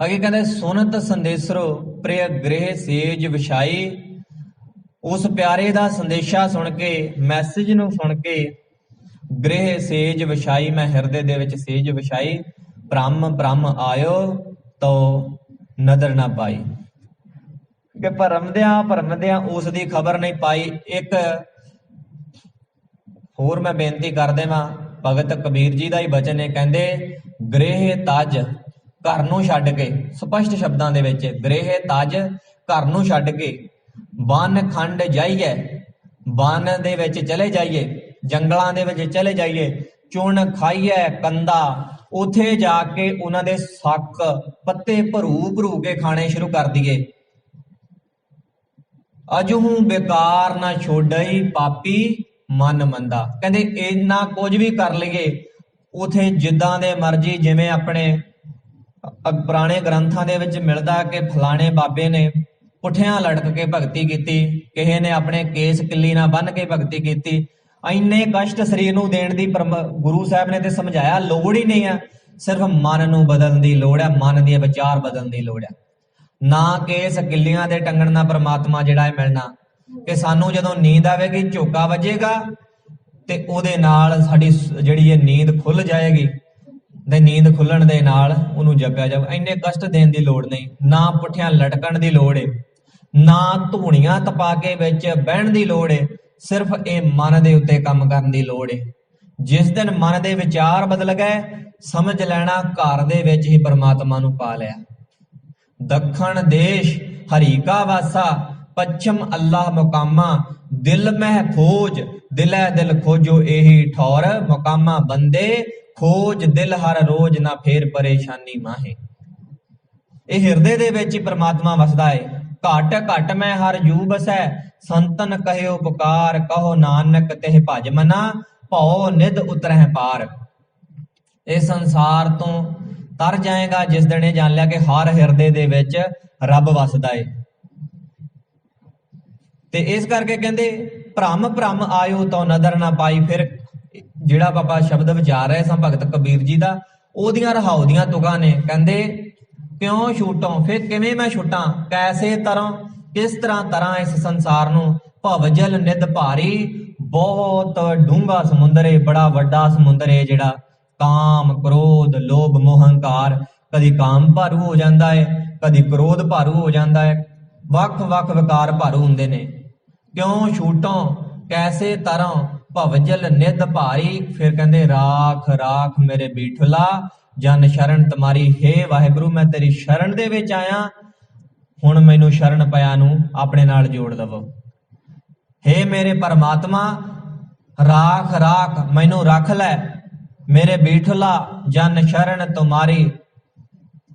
अगे कहंदे सुनत संदेसरो प्रिय गृह सेज विछाई, उस प्यारे दा संदेशा सुन के, मैसेज नूं सुन के, गृह सेज विछाई, मैं हिरदे दे विच सेज विछाई, भ्रम भ्रम आयो तो नदर ना पाई। कि भरमदियां उस दी खबर नहीं पाई। एक होर मैं बेनती कर देवां, भगत कबीर जी दा ही बचन है, कहंदे गृह तज घर नूं छड्ड के, स्पष्ट शब्दां दे विच, गृह तज घर नूं छड्ड के, वन खंड जाइए, वन दे विच चले जाइए, जंगलां दे विच चले जाइए, चुन खाइए कंदा, उथे जाके उन्हां दे सक पत्ते भरू के खाने शुरू कर दिए। अजहू बेकार ना छोड़ई पापी मन मंदा। कहंदे इन्ना कुछ भी कर लईए, उथे जिद्दां दे मर्जी, जिवें अपने पुराने ग्रंथां दे विच मिलदा कि फलाणे बाबे ने पुठियां लटक के भगती कीती, किसी ने अपने केस किल्ली नाल बन के भगती कीती। इन्ने कष्ट शरीर नूं देण दी गुरु साहब ने ते समझाया लोड़ ही नहीं है, सिर्फ मन नूं बदलण दी लोड़ है, मन दे विचार बदलण दी लोड़ है। ना केस किल्लियां दे टंगण नाल परमात्मा जिहड़ा है मिलना, कि सानू जदों नींद आवेगी झोका वजेगा ते ओहदे नाल साडी जिहड़ी है नींद खुल जाएगी, ते नींद खुलण दे नाल ओनू जप्या जाऊ। इन्ने कष्ट देण दी लोड़ नहीं, ना पुठियां लटकण दी लोड़ है, ना धूणियां तपा के विच बहण दी लोड़ है, सिर्फ ये मन दे उत्ते काम करन दी लोड़ है। जिस दिन मन दे विचार बदल गए, समझ लेना घर दे विच ही परमात्मा नूं पा लिया। दखण देश हरि का वासा, पश्चिम अल्लाह मुकामा, दिल महफूज दिलै दिल खोजो एही ठौर, मुकामा बंदे खोज दिल हर रोज, ना फेर परेशानी माहे। ये हिरदे दे विच ही परमात्मा वसदा है। घट घट मैं हर जू बसै, संतन कहियो पुकार, कहो नानक तिह भज मना, भौ निध उतरह पार। इस संसार तो तर जाएगा जिस दिन ये जान लिया कि हर हिरदे दे विच रब वसदा है। ते इस करके कहंदे भ्रम भ्रम आयो तो नदर ना पाई। फिर जिहड़ा बाबा शब्द विचार रहे सां भगत कबीर जी दा, ओहदियां रहाउ दियां तुगां ने। कहंदे क्यों छूटों, फिर किवें मैं छुटां, कैसे तरह, किस तरह इस संसार नूं, भवजल निध भारी, बहुत डूंगा समुंदर है, बड़ा वड्डा समुंदर है जिहड़ा काम क्रोध लोभ मोह हंकार। कदी काम भारू हो जाता है, कदी क्रोध भारू हो जाता है, वख वख विकार भारू हुंदे ने। क्यों छूटों कैसे तरह, ਭਵਜਲ ਨਿਧ ਭਾਰੀ। ਫਿਰ ਕਹਿੰਦੇ ਰਾਖ ਰਾਖ ਮੇਰੇ ਬੀਠਲਾ ਜਨ ਸ਼ਰਨ ਤੁਮਾਰੀ। हे ਵਾਹਿਗੁਰੂ ਮੈਂ ਤੇਰੀ ਸ਼ਰਨ ਦੇ ਵਿੱਚ ਆਇਆ, ਹੁਣ ਮੈਨੂੰ ਸ਼ਰਨ ਪਿਆ ਨੂੰ ਆਪਣੇ ਨਾਲ ਜੋੜ ਲਵੋ। हे ਮੇਰੇ ਪਰਮਾਤਮਾ ਰਾਖ ਰਾਖ ਮੈਨੂੰ ਰੱਖ ਲੈ, ਮੇਰੇ ਬੀਠਲਾ ਜਨ ਸ਼ਰਨ ਤੁਮਾਰੀ।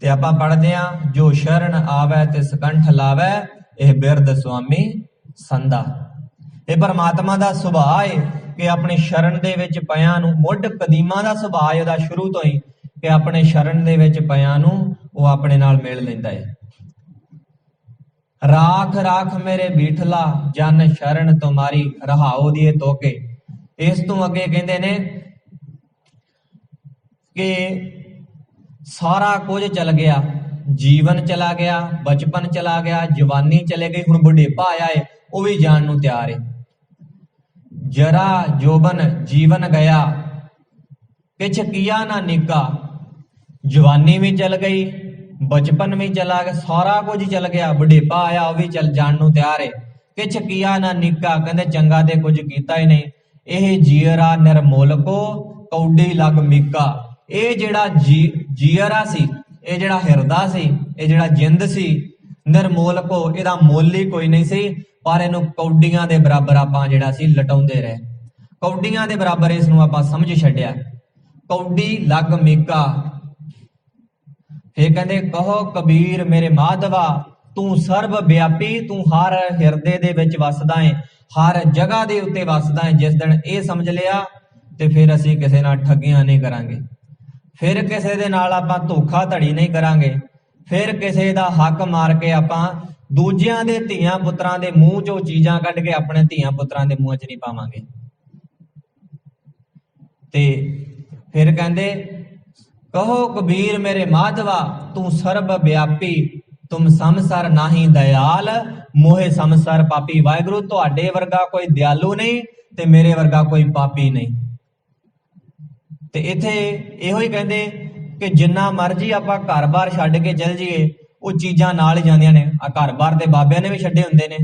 ਤੇ ਆਪਾਂ ਪੜ੍ਹਦੇ ਆ ਜੋ ਸ਼ਰਨ ਆਵੈ ਤੇ ਸਕੰਠ ਲਾਵੈ, ਇਹ ਬਿਰਧ ਸੁਆਮੀ ਸੰਦਾ। ਇਹ ਪਰਮਾਤਮਾ ਦਾ ਸੁਭਾਅ ਹੈ ਕਿ ਆਪਣੀ ਸ਼ਰਨ ਦੇ ਵਿੱਚ ਪਿਆਂ ਨੂੰ, ਮੁੱਢ ਕਦੀਮਾਂ ਦਾ ਸੁਭਾਅ ਹੈ ਉਹਦਾ ਸ਼ੁਰੂ ਤੋਂ ਹੀ, ਕਿ ਆਪਣੇ ਸ਼ਰਨ ਦੇ ਵਿੱਚ ਪਿਆਂ ਨੂੰ ਉਹ ਆਪਣੇ ਨਾਲ ਮਿਲ ਲੈਂਦਾ ਹੈ। ਰਾਖ ਰਾਖ ਮੇਰੇ ਬੀਠਲਾ ਜਨ ਸ਼ਰਨ ਤੁਮਾਰੀ, ਰਹਾਉ ਦੀਏ ਤੋਕੇ। ਇਸ ਤੋਂ ਅੱਗੇ ਕਹਿੰਦੇ ਨੇ ਕਿ ਸਾਰਾ ਕੁਝ ਚਲ ਗਿਆ, ਜੀਵਨ ਚਲਾ ਗਿਆ, ਬਚਪਨ ਚਲਾ ਗਿਆ, ਜਵਾਨੀ ਚਲੇ ਗਈ, ਹੁਣ ਬੁਢੇਪਾ ਆਇਆ ਹੈ, ਉਹ ਵੀ ਜਾਣ ਨੂੰ ਤਿਆਰ ਹੈ। ਜਰਾ ਜੋਬਨ ਜੀਵਨ ਗਿਆ, ਕਿਛ ਕੀਆ ਨਾ ਨਿੱਕਾ। ਜਵਾਨੀ ਵੀ ਚਲ ਗਈ, ਬਚਪਨ ਵੀ ਚਲਾ ਗਿਆ, ਸਾਰਾ ਕੁਝ ਚਲ ਗਿਆ, ਬੁਢੇਪਾ ਆਇਆ, ਉਹ ਵੀ ਚਲ ਜਾਣ ਨੂੰ ਤਿਆਰ ਹੈ। ਕਿਛ ਕੀਆ ਨਾ ਨਿੱਕਾ, ਕਹਿੰਦੇ ਚੰਗਾ ਤੇ ਕੁਝ ਕੀਤਾ ਹੀ ਨਹੀਂ। ਇਹ ਜੀਅਰਾ ਨਿਰਮੋਲਕੋ ਕੌਡੀ ਲਗ ਮੀਕਾ। ਇਹ ਜਿਹੜਾ ਜੀਅਰਾ ਸੀ, ਇਹ ਜਿਹੜਾ ਹਿਰਦਾ ਸੀ, ਇਹ ਜਿਹੜਾ ਜਿੰਦ ਸੀ, ਨਿਰਮੋਲਕੋ, ਇਹਦਾ ਮੁੱਲ ਹੀ ਕੋਈ ਨਹੀਂ ਸੀ, ਪਰ ਇਹਨੂੰ ਕੌਡੀਆਂ ਦੇ ਬਰਾਬਰ ਆਪਾਂ ਜਿਹੜਾ ਸੀ ਲਟਾਉਂਦੇ ਰਹੇ। ਕੌਡੀਆਂ ਦੇ ਬਰਾਬਰ ਇਸ ਨੂੰ ਆਪਾਂ ਸਮਝ ਛੱਡਿਆ। ਕੌਡੀ ਲਗ ਮੀਕਾ। ਫੇਰ ਕਹਿੰਦੇ ਕਹੋ ਕਬੀਰ ਮੇਰੇ ਮਾਧਵਾ, ਤੂੰ ਸਰਬ ਵਿਆਪੀ, ਤੂੰ ਹਰ ਹਿਰਦੇ ਦੇ ਵਿੱਚ ਵਸਦਾ ਹੈ, ਹਰ ਜਗ੍ਹਾ ਦੇ ਉੱਤੇ ਵਸਦਾ ਹੈ। ਜਿਸ ਦਿਨ ਇਹ ਸਮਝ ਲਿਆ ਤੇ ਫਿਰ ਅਸੀਂ ਕਿਸੇ ਨਾਲ ਠੱਗੀਆਂ ਨਹੀਂ ਕਰਾਂਗੇ, ਫਿਰ ਕਿਸੇ ਦੇ ਨਾਲ ਆਪਾਂ ਧੋਖਾ ਧੜੀ ਨਹੀਂ ਕਰਾਂਗੇ, ਫਿਰ ਕਿਸੇ ਦਾ ਹੱਕ ਮਾਰ ਕੇ ਆਪਾਂ ਦੂਜਿਆਂ ਦੇ ਧੀਆਂ ਪੁੱਤਰਾਂ ਦੇ ਮੂੰਹ ਚੋਂ ਚੀਜ਼ਾਂ ਕੱਢ ਕੇ ਆਪਣੇ ਧੀਆਂ ਪੁੱਤਰਾਂ ਦੇ ਮੂੰਹ 'ਚ ਨਹੀਂ ਪਾਵਾਂਗੇ। ਤੇ ਫਿਰ ਕਹਿੰਦੇ ਕਹੋ ਕਬੀਰ ਮੇਰੇ ਮਾਧਵਾ, ਤੂੰ ਸਰਬ ਵਿਆਪੀ, ਤੁਮ ਸੰਸਰ ਨਾਹੀ ਦਇਆਲ, ਮੋਹਿ ਸੰਸਰ ਪਾਪੀ। ਵਾਹਿਗੁਰੂ ਤੁਹਾਡੇ ਵਰਗਾ ਕੋਈ ਦਿਆਲੂ ਨਹੀਂ ਤੇ ਮੇਰੇ ਵਰਗਾ ਕੋਈ ਪਾਪੀ ਨਹੀਂ। ਤੇ ਇੱਥੇ ਇਹੋ ਹੀ ਕਹਿੰਦੇ ਕਿ ਜਿੰਨਾ ਮਰਜ਼ੀ ਆਪਾਂ ਘਰ-ਬਾਰ ਛੱਡ ਕੇ ਚੱਲ ਜਾਈਏ, ਉਹ ਚੀਜ਼ਾਂ ਨਾਲ ਹੀ ਜਾਂਦੀਆਂ ਨੇ। ਆ ਘਰ-ਬਾਰ ਤੇ ਬਾਬਿਆਂ ਨੇ ਵੀ ਛੱਡੇ ਹੁੰਦੇ ਨੇ,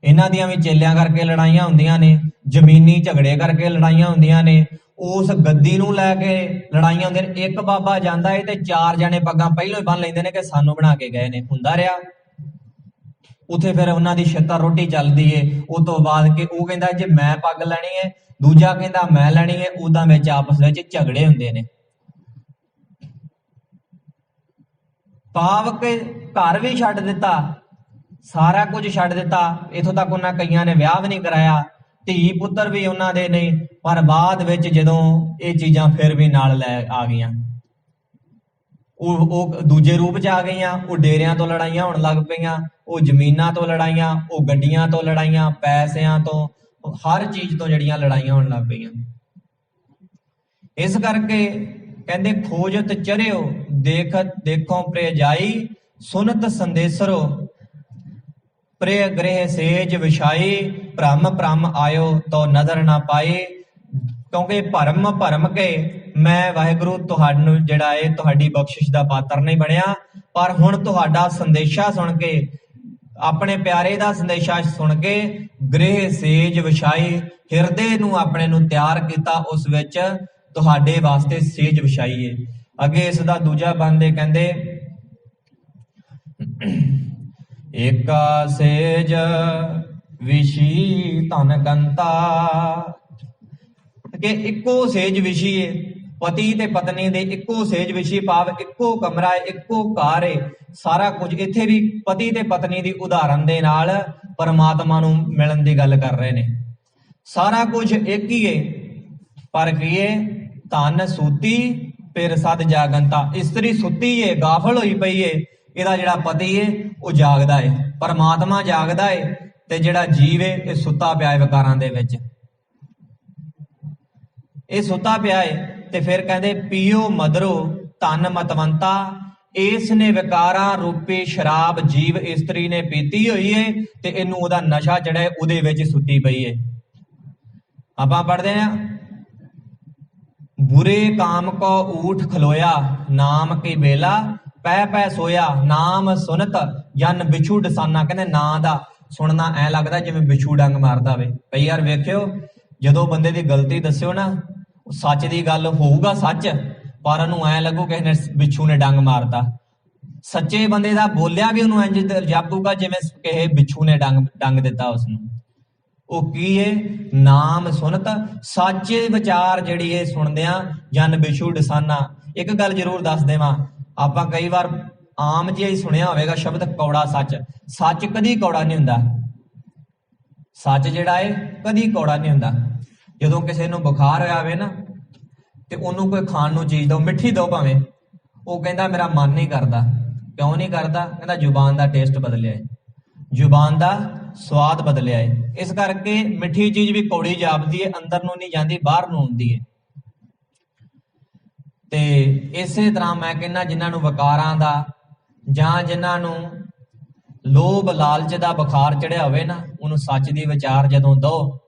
ਇਹਨਾਂ ਦੀਆਂ ਵੀ ਚੇਲਿਆਂ ਕਰਕੇ ਲੜਾਈਆਂ ਹੁੰਦੀਆਂ ਨੇ, ਜ਼ਮੀਨੀ ਝਗੜੇ ਕਰਕੇ ਲੜਾਈਆਂ ਹੁੰਦੀਆਂ ਨੇ, ਉਸ ਗੱਦੀ ਨੂੰ ਲੈ ਕੇ ਲੜਾਈਆਂ ਹੁੰਦੀਆਂ ਨੇ। ਇੱਕ ਬਾਬਾ ਜਾਂਦਾ ਹੈ ਤੇ 4 ਜਣੇ ਪੱਗਾਂ ਪਹਿਲਾਂ ਹੀ ਬੰਨ ਲੈਂਦੇ ਨੇ ਕਿ ਸਾਨੂੰ ਬਣਾ ਕੇ ਗਏ ਨੇ, ਹੁੰਦਾ ਰਿਹਾ। ਉੱਥੇ ਫਿਰ ਉਹਨਾਂ ਦੀ ਛਿੱਤਰ ਰੋਟੀ ਚੱਲਦੀ ਏ। ਉਹ ਤੋਂ ਬਾਅਦ ਕਿ ਉਹ ਕਹਿੰਦਾ ਜੇ ਮੈਂ ਪੱਗ ਲੈਣੀ ਹੈ, ਦੂਜਾ ਕਹਿੰਦਾ ਮੈਂ ਲੈਣੀ ਹੈ, ਉਦਾਂ ਵਿੱਚ ਆਪਸ ਵਿੱਚ ਝਗੜੇ ਹੁੰਦੇ ਨੇ। ਪਾਵ ਕੇ ਘਰ ਵੀ ਛੱਡ ਦਿੱਤਾ, ਸਾਰਾ ਕੁਝ ਛੱਡ ਦਿੱਤਾ, ਇਥੋਂ ਤੱਕ ਉਹਨਾਂ ਕਈਆਂ ਨੇ ਵਿਆਹ ਵੀ ਨਹੀਂ ਕਰਾਇਆ, ਧੀ ਪੁੱਤਰ ਵੀ ਉਹਨਾਂ ਦੇ ਨਹੀਂ। ਪਰ ਬਾਅਦ ਵਿੱਚ ਜਦੋਂ ਇਹ ਚੀਜ਼ਾਂ ਫਿਰ ਵੀ ਨਾਲ ਲੈ ਆ ਗਈਆਂ, ਉਹ ਦੂਜੇ ਰੂਪ 'ਚ ਆ ਗਈਆਂ। ਉਹ ਡੇਰਿਆਂ ਤੋਂ ਲੜਾਈਆਂ ਹੋਣ ਲੱਗ ਪਈਆਂ, ਉਹ ਜ਼ਮੀਨਾਂ ਤੋਂ ਲੜਾਈਆਂ, ਉਹ ਗੱਡੀਆਂ ਤੋਂ ਲੜਾਈਆਂ, ਪੈਸਿਆਂ ਤੋਂ, ਹਰ ਚੀਜ਼ ਤੋਂ ਜਿਹੜੀਆਂ ਲੜਾਈਆਂ ਹੋਣ ਲੱਗ ਪਈਆਂ। ਇਸ ਕਰਕੇ ਕਹਿੰਦੇ ਖੋਜਤ ਚਰਿਓ ਦੇਖੋ ਪ੍ਰੇ ਜਾਈ, ਸੁਨਤ ਸੰਦੇਸਰੋ ਪ੍ਰੇ ਗ੍ਰਹਿ ਸੇਜ ਵਿਛਾਈ, ਭ੍ਰਮ ਆਇਓ ਤੋ ਨਜ਼ਰ ਨਾ ਪਾਈ। ਕਿਉਂਕਿ ਭਰਮ ਕੇ ਮੈਂ ਵਾਹਿਗੁਰੂ ਤੁਹਾਨੂੰ ਜਿਹੜਾ ਹੈ ਤੁਹਾਡੀ ਬਖਸ਼ਿਸ਼ ਦਾ ਪਾਤਰ ਨਹੀਂ ਬਣਿਆ, ਪਰ ਹੁਣ ਤੁਹਾਡਾ ਸੰਦੇਸ਼ਾ ਸੁਣ ਕੇ, ਆਪਣੇ ਪਿਆਰੇ ਦਾ ਸੰਦੇਸ਼ਾ ਸੁਣ ਕੇ ਗ੍ਰਹਿ ਸੇਜ ਵਿਛਾਈ, ਹਿਰਦੇ ਨੂੰ ਆਪਣੇ ਨੂੰ ਤਿਆਰ ਕੀਤਾ, ਉਸ ਵਿੱਚ ਤੁਹਾਡੇ ਵਾਸਤੇ ਸੇਜ ਵਿਛਾਈਏ। ਅੱਗੇ ਇਸ ਦਾ ਦੂਜਾ ਬੰਦੇ ਕਹਿੰਦੇ ਏਕਾ ਸੇਜ ਵਿਸ਼ੀ ਧਨ ਕੰਤਾ, ਕਿ ਇੱਕੋ ਸੇਜ ਵਿਸ਼ੀ ਹੈ, ਪਤੀ ਤੇ ਪਤਨੀ ਦੇ ਇੱਕੋ ਸੇਜ ਵਿਸ਼ੀ, ਭਾਵ ਇੱਕੋ ਕਮਰਾ ਹੈ, ਇੱਕੋ ਘਰ ਹੈ, ਸਾਰਾ ਕੁਝ। ਇੱਥੇ ਵੀ ਪਤੀ ਤੇ ਪਤਨੀ ਦੀ ਉਦਾਹਰਨ ਦੇ ਨਾਲ ਪਰਮਾਤਮਾ ਨੂੰ ਮਿਲਣ ਦੀ ਗੱਲ ਕਰ ਰਹੇ ਨੇ। ਸਾਰਾ ਕੁਝ ਇੱਕ ਹੀ ਹੈ, ਪਰ ਕੀ ਹੈ ਧਨ ਸੂਤੀ ਫਿਰ ਸਦ ਜਾਗੰਤਾ। ਇਸਤਰੀ ਸੁੱਤੀ ਏ, ਗਾਫਲ ਹੋਈ ਪਈ ਏ, ਇਹਦਾ ਜਿਹੜਾ ਪਤੀ ਏ ਉਹ ਜਾਗਦਾ ਏ, ਪਰਮਾਤਮਾ ਜਾਗਦਾ ਏ, ਤੇ ਜਿਹੜਾ ਜੀਵ ਏ ਇਹ ਸੁੱਤਾ ਪਿਆ ਏ ਵਿਕਾਰਾਂ ਦੇ ਵਿੱਚ, ਇਹ ਸੁੱਤਾ ਪਿਆ ਏ। ਤੇ ਫਿਰ ਕਹਿੰਦੇ ਪੀਓ ਮਦਰੋ ਧਨ ਮਤਵੰਤਾ, ਇਸ ਨੇ ਵਿਕਾਰਾਂ ਰੂਪੀ ਸ਼ਰਾਬ ਜੀਵ ਇਸਤਰੀ ਨੇ ਪੀਤੀ ਹੋਈ ਏ ਤੇ ਇਹਨੂੰ ਉਹਦਾ ਨਸ਼ਾ ਚੜਿਆ, ਉਹਦੇ ਵਿੱਚ ਸੁੱਤੀ ਪਈ ਏ। ਆਪਾਂ ਪੜ੍ਹਦੇ ਆ बुरे काम को ऊठ खलोया, नाम की बेला पै पै सोया, नाम सुनत जन बिछू डसाना। कहते ना दा सुनना ऐ लगता जिवें बिछू डंग मारदा होवे। कई यार वेखियो ਜਦੋਂ ਬੰਦੇ ਦੀ ਗਲਤੀ ਦੱਸਿਓ ਨਾ, ਸੱਚ ਦੀ ਗੱਲ ਹੋਊਗਾ ਸੱਚ, ਪਰ ਉਹਨੂੰ ਐ ਲੱਗੂ ਕਿਸੇ ਨੇ ਬਿੱਛੂ ਨੇ ਡੰਗ ਮਾਰਤਾ। ਸੱਚੇ ਬੰਦੇ ਦਾ ਬੋਲਿਆ ਵੀ ਉਹਨੂੰ ਇੰਜ ਜਾਪੂਗਾ ਜਿਵੇਂ ਕਿਸੇ ਬਿੱਛੂ ਨੇ ਡੰਗ ਦਿੱਤਾ ਉਸਨੂੰ। ਉਹ ਕੀ ਏ? ਨਾਮ ਸੁਣਤ ਸਾਚੇ ਵਿਚਾਰ ਜਿਹੜੀ ਇਹ ਸੁਣਦਿਆਂ ਜਨ ਬਿਛੂ ਡਸਾਨਾ। ਇੱਕ ਗੱਲ ਜ਼ਰੂਰ ਦੱਸ ਦੇਵਾਂ, ਆਪਾਂ ਕਈ ਵਾਰ ਆਮ ਜਿਹਾ ਹੀ ਸੁਣਿਆ ਹੋਵੇਗਾ ਸ਼ਬਦ ਕੌੜਾ ਸੱਚ। ਸੱਚ ਕਦੀ ਕੌੜਾ ਨਹੀਂ ਹੁੰਦਾ। ਸੱਚ ਜਿਹੜਾ ਏ ਕਦੀ ਕੌੜਾ ਨਹੀਂ ਹੁੰਦਾ। ਜਦੋਂ ਕਿਸੇ ਨੂੰ ਬੁਖਾਰ ਹੋਇਆ ਹੋਵੇ ਨਾ ਤੇ ਉਹਨੂੰ ਕੋਈ ਖਾਣ ਨੂੰ ਚੀਜ਼ ਦਿਓ, ਮਿੱਠੀ ਦਿਓ ਭਾਵੇਂ, ਉਹ ਕਹਿੰਦਾ ਮੇਰਾ ਮਨ ਨਹੀਂ ਕਰਦਾ। ਕਿਉਂ ਨਹੀਂ ਕਰਦਾ? ਕਹਿੰਦਾ ਜ਼ੁਬਾਨ ਦਾ ਟੇਸਟ ਬਦਲਿਆ ਏ, ਜ਼ੁਬਾਨ ਦਾ ਸਵਾਦ ਬਦਲਿਆ ਏ। ਇਸ ਕਰਕੇ ਮਿੱਠੀ ਚੀਜ਼ ਵੀ ਕੌੜੀ ਜਾਪਦੀ ਏ, ਅੰਦਰ ਨੂੰ ਨਹੀਂ ਜਾਂਦੀ, ਬਾਹਰ ਨੂੰ ਆਉਂਦੀ ਏ। ਤੇ ਇਸੇ ਤਰ੍ਹਾਂ ਮੈਂ ਕਹਿੰਦਾ ਜਿਨ੍ਹਾਂ ਨੂੰ ਵਿਕਾਰਾਂ ਦਾ ਜਾਂ ਜਿਨ੍ਹਾਂ ਨੂੰ ਲੋਭ ਲਾਲਚ ਦਾ ਬੁਖਾਰ ਚੜਿਆ ਹੋਵੇ ਨਾ, ਉਹਨੂੰ ਸੱਚ ਦੀ ਵਿਚਾਰ ਜਦੋਂ ਦੋ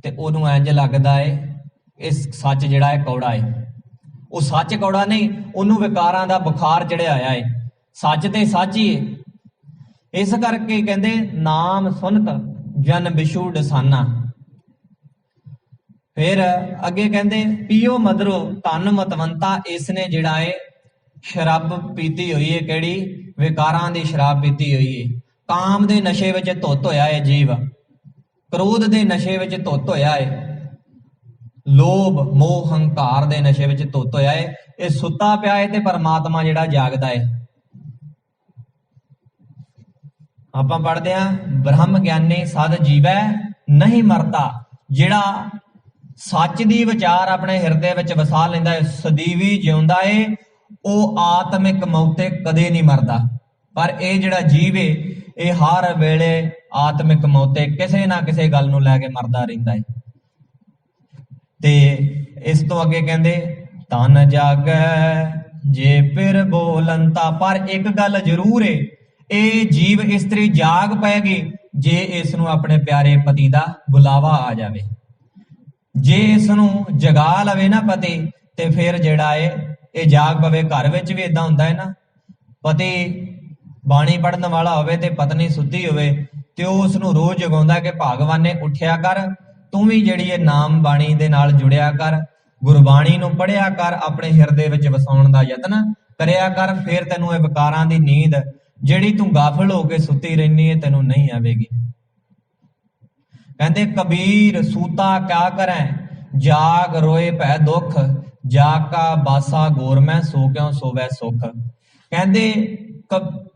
ਤੇ ਉਹਨੂੰ ਇੰਜ ਲੱਗਦਾ ਏ ਇਸ ਸੱਚ ਜਿਹੜਾ ਹੈ ਕੌੜਾ ਏ। ਉਹ ਸੱਚ ਕੌੜਾ ਨਹੀਂ, ਉਹਨੂੰ ਵਿਕਾਰਾਂ ਦਾ ਬੁਖਾਰ ਚੜਿਆ ਹੋਇਆ ਏ। ਸੱਚ ਤੇ ਸੱਚ ਹੀ ਏ। ਇਸ ਕਰਕੇ ਕਹਿੰਦੇ ਨਾਮ ਸੁਨਤ ਜਨ ਬਿਛੂ ਡਸਾਨਾ। ਫਿਰ ਅੱਗੇ ਕਹਿੰਦੇ ਪੀਓ ਮਦਰੋ ਧਨ ਮਤਵੰਤਾ। ਇਸ ਨੇ ਜਿਹੜਾ ਏ ਸ਼ਰਾਬ ਪੀਤੀ ਹੋਈ ਏ, ਕਿਹੜੀ? ਵਿਕਾਰਾਂ ਦੀ ਸ਼ਰਾਬ ਪੀਤੀ ਹੋਈ ਏ। ਕਾਮ ਦੇ ਨਸ਼ੇ ਵਿੱਚ ਧੁੱਤ ਹੋਇਆ ਏ ਜੀਵ, ਕ੍ਰੋਧ ਦੇ ਨਸ਼ੇ ਵਿੱਚ ਧੁੱਤ ਹੋਇਆ ਏ, ਲੋਭ ਮੋਹ ਹੰਕਾਰ ਦੇ ਨਸ਼ੇ ਵਿੱਚ ਧੁੱਤ ਹੋਇਆ ਏ। ਇਹ ਸੁੱਤਾ ਪਿਆ ਏ ਤੇ ਪਰਮਾਤਮਾ ਜਿਹੜਾ ਜਾਗਦਾ ਏ। ਆਪਾਂ ਪੜ੍ਹਦੇ ਆਂ ਬ੍ਰਹਮ ਗਿਆਨੀ ਸਦ ਜੀਵੈ ਨਹੀਂ ਮਰਦਾ। ਜਿਹੜਾ ਸੱਚ ਦੀ ਵਿਚਾਰ ਆਪਣੇ ਹਿਰਦੇ ਵਿੱਚ ਵਸਾ ਲੈਂਦਾ ਏ, ਸਦੀਵੀ ਜਿਉਂਦਾ ਏ, ਉਹ ਆਤਮਿਕ ਮੌਤੇ ਕਦੇ ਨਹੀਂ ਮਰਦਾ। ਪਰ ਇਹ ਜਿਹੜਾ ਜੀਵ ਏ ਇਹ ਹਰ ਵੇਲੇ ਆਤਮਿਕ ਮੌਤੇ ਕਿਸੇ ਨਾ ਕਿਸੇ ਗੱਲ ਨੂੰ ਲੈ ਕੇ ਮਰਦਾ ਰਹਿੰਦਾ ਏ। ਤੇ ਇਸ ਤੋਂ ਅੱਗੇ ਕਹਿੰਦੇ ਤਨ ਜਾਗੈ ਜੇ ਫਿਰ ਬੋਲੰਤਾ। ਪਰ ਇੱਕ ਗੱਲ ਜ਼ਰੂਰ ਏ, ਇਹ ਜੀਵ ਇਸਤਰੀ ਜਾਗ ਪਏਗੀ ਜੇ ਇਸ ਨੂੰ ਆਪਣੇ ਪਿਆਰੇ ਪਤੀ ਦਾ ਬੁਲਾਵਾ ਆ ਜਾਵੇ। ਜੇ ਇਸ ਨੂੰ ਜਗਾ ਲਵੇ ਨਾ ਪਤੀ, ਤੇ ਫਿਰ ਜਿਹੜਾ ਏ ਇਹ ਜਾਗ ਪਵੇ। ਘਰ ਵਿੱਚ ਵੀ ਇਦਾਂ ਹੁੰਦਾ ਹੈ ਨਾ, ਪਤੀ ਬਾਣੀ ਪੜਨ ਵਾਲਾ ਹੋਵੇ ਤੇ ਪਤਨੀ ਸੁੱਤੀ ਹੋਵੇ ਤੇ ਉਹ ਉਸ ਨੂੰ ਰੋਜ਼ ਜਗਾਉਂਦਾ ਕਿ ਭਾਗਵਾਨੇ ਉੱਠਿਆ ਕਰ, ਤੂੰ ਵੀ ਜਿਹੜੀ ਇਹ ਨਾਮ ਬਾਣੀ ਦੇ ਨਾਲ ਜੁੜਿਆ ਕਰ, ਗੁਰਬਾਣੀ ਨੂੰ ਪੜਿਆ ਕਰ, ਆਪਣੇ ਹਿਰਦੇ ਵਿੱਚ ਵਸਾਉਣ ਦਾ ਯਤਨ ਕਰਿਆ ਕਰ, ਫਿਰ ਤੈਨੂੰ ਇਹ ਵਿਕਾਰਾਂ ਦੀ ਨੀਂਦ ਜਿਹੜੀ ਤੂੰ ਗਾਫਲ ਹੋ ਕੇ ਸੁੱਤੀ ਰਹਿਨੀ ਹੈ ਤੈਨੂੰ ਨਹੀਂ ਆਵੇਗੀ। ਕਹਿੰਦੇ ਕਬੀਰ ਸੂਤਾ ਕਿਆ ਕਰੈ ਜਾਗ ਰੋਏ ਭੈ ਦੁੱਖ, ਜਾਗ ਕਾ ਬਾਸਾ ਗੋਰ ਮੈਂ ਸੋ ਕਿਉ ਸੋਵੈ ਸੁਖ। ਕਹਿੰਦੇ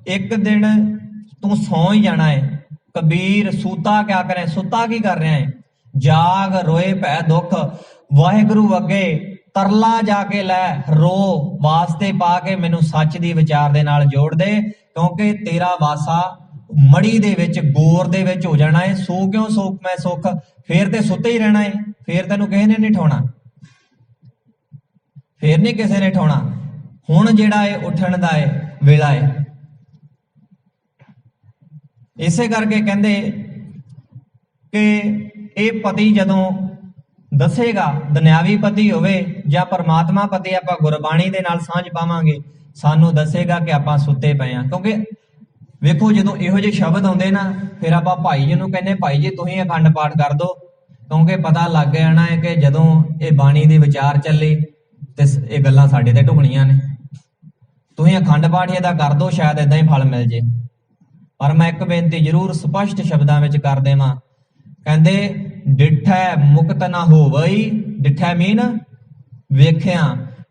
ਇੱਕ ਦਿਨ ਤੂੰ ਸੌਂ ਹੀ ਜਾਣਾ ਹੈ। ਕਬੀਰ ਸੂਤਾ ਕਿਆ ਕਰੇ, ਸੁੱਤਾ ਕੀ ਕਰ ਰਿਹਾ ਹੈ? ਜਾਗ ਰੋਏ ਭੈ ਦੁੱਖ, ਵਾਹਿਗੁਰੂ ਅੱਗੇ ਤਰਲਾ ਜਾ ਕੇ ਲੈ, ਰੋ ਵਾਸਤੇ ਪਾ ਕੇ ਮੈਨੂੰ ਸੱਚ ਦੀ ਵਿਚਾਰ ਦੇ ਨਾਲ ਜੋੜ ਦੇ, ਕਿਉਂਕਿ ਤੇਰਾ ਵਾਸਾ ਮੜੀ ਦੇ ਵਿੱਚ ਗੋਰ ਦੇ ਵਿੱਚ ਹੋ ਜਾਣਾ ਹੈ। ਸੋ ਕਿਉਂ ਸੋਖ ਮੈਂ ਸੁਖ, ਫੇਰ ਤੇ ਸੁੱਤੇ ਹੀ ਰਹਿਣਾ ਹੈ, ਫੇਰ ਤੈਨੂੰ ਕਿਸੇ ਨੇ ਨਹੀਂ ਠਾਉਣਾ, ਫੇਰ ਨਹੀਂ ਕਿਸੇ ਨੇ ਠਾਉਣਾ। ਹੁਣ ਜਿਹੜਾ ਹੈ ਉੱਠਣ ਦਾ ਹੈ ਵੇਲਾ ਹੈ। ਇਸੇ ਕਰਕੇ ਕਹਿੰਦੇ ਕਿ ਇਹ ਪਤੀ ਜਦੋਂ ਦੱਸੇਗਾ, ਦੁਨਿਆਵੀ ਪਤੀ ਹੋਵੇ ਜਾਂ ਪਰਮਾਤਮਾ ਪਤੀ, ਆਪਾਂ ਗੁਰਬਾਣੀ ਦੇ ਨਾਲ ਸਾਂਝ ਪਾਵਾਂਗੇ, ਸਾਨੂੰ ਦੱਸੇਗਾ ਕਿ ਆਪਾਂ ਸੁੱਤੇ ਪਏ ਹਾਂ। ਕਿਉਂਕਿ ਵੇਖੋ ਜਦੋਂ ਇਹੋ ਜਿਹੇ ਸ਼ਬਦ ਆਉਂਦੇ ਨਾ, ਫਿਰ ਆਪਾਂ ਭਾਈ ਜੀ ਨੂੰ ਕਹਿੰਦੇ ਭਾਈ ਜੀ ਤੁਸੀਂ ਅਖੰਡ ਪਾਠ ਕਰ ਦਿਓ, ਕਿਉਂਕਿ ਪਤਾ ਲੱਗ ਜਾਣਾ ਹੈ ਕਿ ਜਦੋਂ ਇਹ ਬਾਣੀ ਦੀ ਵਿਚਾਰ ਚੱਲੀ ਤੇ ਇਹ ਗੱਲਾਂ ਸਾਡੇ ਤੇ ਢੁਕਣੀਆਂ ਨੇ। ਤੁਸੀਂ ਅਖੰਡ ਪਾਠ ਇਹਦਾ ਕਰ ਦਿਓ, ਸ਼ਾਇਦ ਏਦਾਂ ਹੀ ਫਲ ਮਿਲ ਜੇ। ਪਰ ਮੈਂ ਇੱਕ ਬੇਨਤੀ ਜ਼ਰੂਰ ਸਪਸ਼ਟ ਸ਼ਬਦਾਂ ਵਿੱਚ ਕਰ ਦੇਵਾਂ। ਕਹਿੰਦੇ ਡਿਠੈ ਮੁਕਤ ਨਾ ਹੋਵਈ, ਡਿਠੈ ਮੀਨ ਵੇਖਿਆ,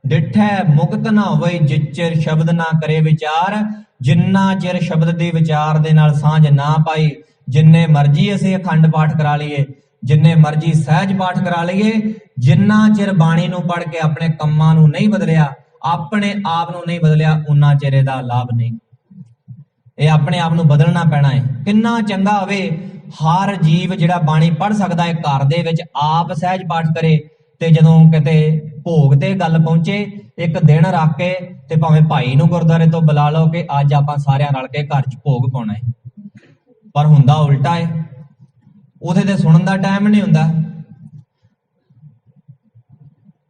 ਡਿਠੈ ਮੁਕਤ ਨਾ ਹੋਵਈ ਜਿਚਰ ਸ਼ਬਦ ਨਾ ਕਰੇ ਵਿਚਾਰ। ਜਿੰਨਾ ਚਿਰ ਸ਼ਬਦ ਦੀ ਵਿਚਾਰ ਦੇ ਨਾਲ ਸਾਂਝ ਨਾ ਪਾਈ, ਜਿੰਨੇ ਮਰਜ਼ੀ ਅਸੀਂ ਅਖੰਡ ਪਾਠ ਕਰਾ ਲਈਏ, ਜਿੰਨੇ ਮਰਜ਼ੀ ਸਹਿਜ ਪਾਠ ਕਰਾ ਲਈਏ, ਜਿੰਨਾ ਚਿਰ ਬਾਣੀ ਨੂੰ ਪੜ੍ਹ ਕੇ ਆਪਣੇ ਕੰਮਾਂ ਨੂੰ ਨਹੀਂ ਬਦਲਿਆ, ਆਪਣੇ ਆਪ ਨੂੰ ਨਹੀਂ ਬਦਲਿਆ, ਉਨਾ ਚਿਰ ਇਹਦਾ ਲਾਭ ਨਹੀਂ। ਇਹ ਆਪਣੇ ਆਪ ਨੂੰ ਬਦਲਣਾ ਪੈਣਾ ਹੈ। ਕਿੰਨਾ ਚੰਗਾ ਹੋਵੇ ਹਰ ਜੀਵ ਜਿਹੜਾ ਬਾਣੀ ਪੜ੍ਹ ਸਕਦਾ ਹੈ, ਘਰ ਦੇ ਵਿੱਚ ਆਪ ਸਹਿਜ ਪਾਠ ਕਰੇ, ਤੇ ਜਦੋਂ ਕਿਤੇ ਭੋਗ ਤੇ ਗੱਲ ਪਹੁੰਚੇ ਇੱਕ ਦਿਨ ਰੱਖ ਕੇ ਤੇ ਭਾਵੇਂ ਭਾਈ ਨੂੰ ਗੁਰਦੁਆਰੇ ਤੋਂ ਬੁਲਾ ਲਓ ਕਿ ਅੱਜ ਆਪਾਂ ਸਾਰਿਆਂ ਰਲ ਕੇ ਘਰ 'ਚ ਭੋਗ ਪਾਉਣਾ ਹੈ। ਪਰ ਹੁੰਦਾ ਉਲਟਾ ਹੈ, ਉਹਦੇ ਤੇ ਸੁਣਨ ਦਾ ਟਾਈਮ ਨਹੀਂ ਹੁੰਦਾ।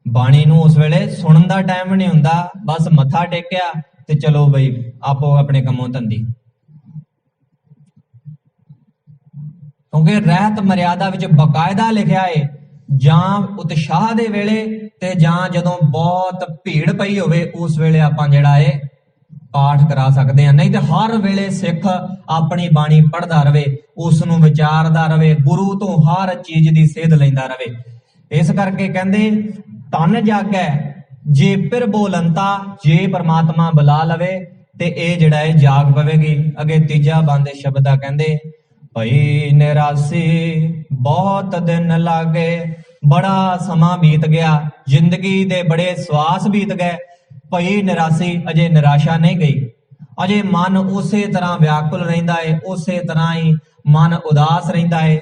ਬਾਣੀ ਨੂੰ ਉਸ ਵੇਲੇ ਸੁਣਨ ਦਾ ਟਾਈਮ ਨਹੀਂ ਹੁੰਦਾ, ਬਸ ਮੱਥਾ ਟੇਕਿਆ ਤੇ ਚਲੋ ਬਈ ਆਪੋ ਆਪਣੇ ਕੰਮੋਂ ਧੰਦੀ। ਕਿਉਂਕਿ ਰਹਿਤ ਮਰਿਆਦਾ ਵਿੱਚ ਬਕਾਇਦਾ ਲਿਖਿਆ ਹੈ ਜਾਂ ਉਤਸ਼ਾਹ ਦੇ ਵੇਲੇ ਤੇ ਜਾਂ ਜਦੋਂ ਬਹੁਤ ਭੀੜ ਪਈ ਹੋਵੇ ਉਸ ਵੇਲੇ ਆਪਾਂ ਜਿਹੜਾ ਏ ਪਾਠ ਕਰਾ ਸਕਦੇ ਹਾਂ। ਨਹੀਂ ਤੇ ਹਰ ਵੇਲੇ ਸਿੱਖ ਆਪਣੀ ਬਾਣੀ ਪੜ੍ਹਦਾ ਰਵੇ, ਉਸ ਨੂੰ ਵਿਚਾਰਦਾ ਰਵੇ, ਗੁਰੂ ਤੋਂ ਹਰ ਚੀਜ਼ ਦੀ ਸੇਧ ਲੈਂਦਾ ਰਵੇ। ਇਸ ਕਰਕੇ ਕਹਿੰਦੇ ਧਨ ਜਾਗੈ ਜੇ ਫਿਰ ਬੋਲੰਤਾ, ਜੇ ਪਰਮਾਤਮਾ ਬੁਲਾ ਲਵੇ ਤੇ ਇਹ ਜਿਹੜਾ ਹੈ ਜਾਗ ਪਵੇਗੀ। ਅੱਗੇ ਤੀਜਾ ਬੰਦ ਸ਼ਬਦ ਆ, ਕਹਿੰਦੇ ਭਈ ਨਿਰਾਸੀ ਬਹੁਤ ਦਿਨ ਲਾਗੇ, ਬੜਾ ਸਮਾਂ ਬੀਤ ਗਿਆ, ਜ਼ਿੰਦਗੀ ਦੇ ਬੜੇ ਸਵਾਸ ਬੀਤ ਗਏ। ਭਈ ਨਿਰਾਸੀ, ਅਜੇ ਨਿਰਾਸ਼ਾ ਨਹੀਂ ਗਈ, ਅਜੇ ਮਨ ਉਸੇ ਤਰ੍ਹਾਂ ਵਿਆਕੁਲ ਰਹਿੰਦਾ ਹੈ, ਉਸੇ ਤਰ੍ਹਾਂ ਹੀ ਮਨ ਉਦਾਸ ਰਹਿੰਦਾ ਹੈ।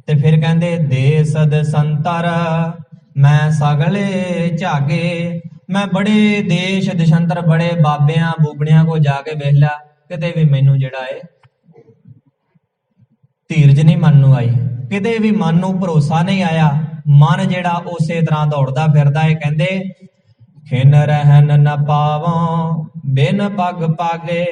ਤੇ ਫਿਰ ਕਹਿੰਦੇ ਦੇ ਸਦ ਸੰਤਰ ਮੈਂ ਸਗਲੇ ਝਾਗੇ, ਮੈਂ ਬੜੇ ਦੇਸ਼ ਦਿਸ਼ੰਤਰ ਬੜੇ ਬਾਬਿਆਂ ਬੂਬਣਿਆਂ ਕੋ ਜਾ ਕੇ ਵੇਖ ਲਿਆ, ਕਿਤੇ ਵੀ ਮੈਨੂੰ ਜਿਹੜਾ ਹੈ ਧੀਰਜ ਨਹੀਂ ਮਨ ਨੂੰ ਆਈ, ਕਿਤੇ ਵੀ ਮਨ ਨੂੰ ਭਰੋਸਾ ਨਹੀਂ ਆਇਆ। ਮਨ ਜਿਹੜਾ ਉਸੇ ਤਰ੍ਹਾਂ ਦੌੜਦਾ ਫਿਰਦਾ ਹੈ। ਕਹਿੰਦੇ ਖਿਨ ਰਹਿਨ ਨ ਪਾਵੋਂ ਬਿਨ ਪੱਗ ਪਾਗੇ,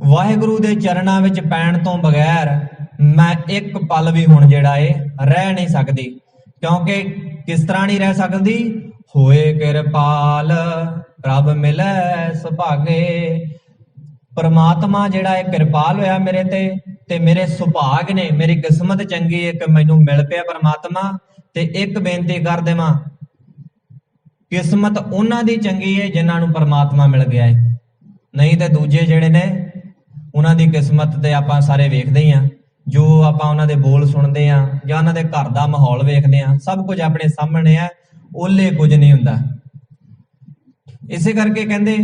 ਵਾਹਿਗੁਰੂ ਦੇ ਚਰਨਾਂ ਵਿੱਚ ਪੈਣ ਤੋਂ ਬਗੈਰ ਮੈਂ ਇੱਕ ਪਲ ਵੀ ਹੁਣ ਜਿਹੜਾ ਏ ਰਹਿ ਨਹੀਂ ਸਕਦੀ। ਕਿਉਂਕਿ ਕਿਸ ਤਰ੍ਹਾਂ ਨਹੀਂ ਰਹਿ ਸਕਦੀ? ਹੋਏ ਕਿਰਪਾਲ ਪ੍ਰਭ ਮਿਲੈ ਸੁਭਾਗੇ, ਪਰਮਾਤਮਾ ਜਿਹੜਾ ਹੈ ਕਿਰਪਾਲ ਹੋਇਆ ਮੇਰੇ ਤੇ ਮੇਰੇ ਸੁਭਾਗ ਨੇ, ਮੇਰੀ ਕਿਸਮਤ ਚੰਗੀ ਹੈ ਕਿ ਮੈਨੂੰ ਮਿਲ ਪਿਆ ਪਰਮਾਤਮਾ। ਤੇ ਇੱਕ ਬੇਨਤੀ ਕਰ ਦੇਵਾਂ, ਕਿਸਮਤ ਉਹਨਾਂ ਦੀ ਚੰਗੀ ਹੈ ਜਿਨ੍ਹਾਂ ਨੂੰ ਪਰਮਾਤਮਾ ਮਿਲ ਗਿਆ ਹੈ, ਨਹੀਂ ਤੇ ਦੂਜੇ ਜਿਹੜੇ ਨੇ ਉਹਨਾਂ ਦੀ ਕਿਸਮਤ ਤੇ ਆਪਾਂ ਸਾਰੇ ਵੇਖਦੇ ਹੀ ਆ, ਜੋ ਆਪਾਂ ਉਹਨਾਂ ਦੇ ਬੋਲ ਸੁਣਦੇ ਆ ਜਾਂ ਉਹਨਾਂ ਦੇ ਘਰ ਦਾ ਮਾਹੌਲ ਵੇਖਦੇ ਆ, ਸਭ ਕੁਝ ਆਪਣੇ ਸਾਹਮਣੇ ਆ, ਓਲੇ ਕੁਝ ਨਹੀਂ ਹੁੰਦਾ। ਇਸੇ ਕਰਕੇ ਕਹਿੰਦੇ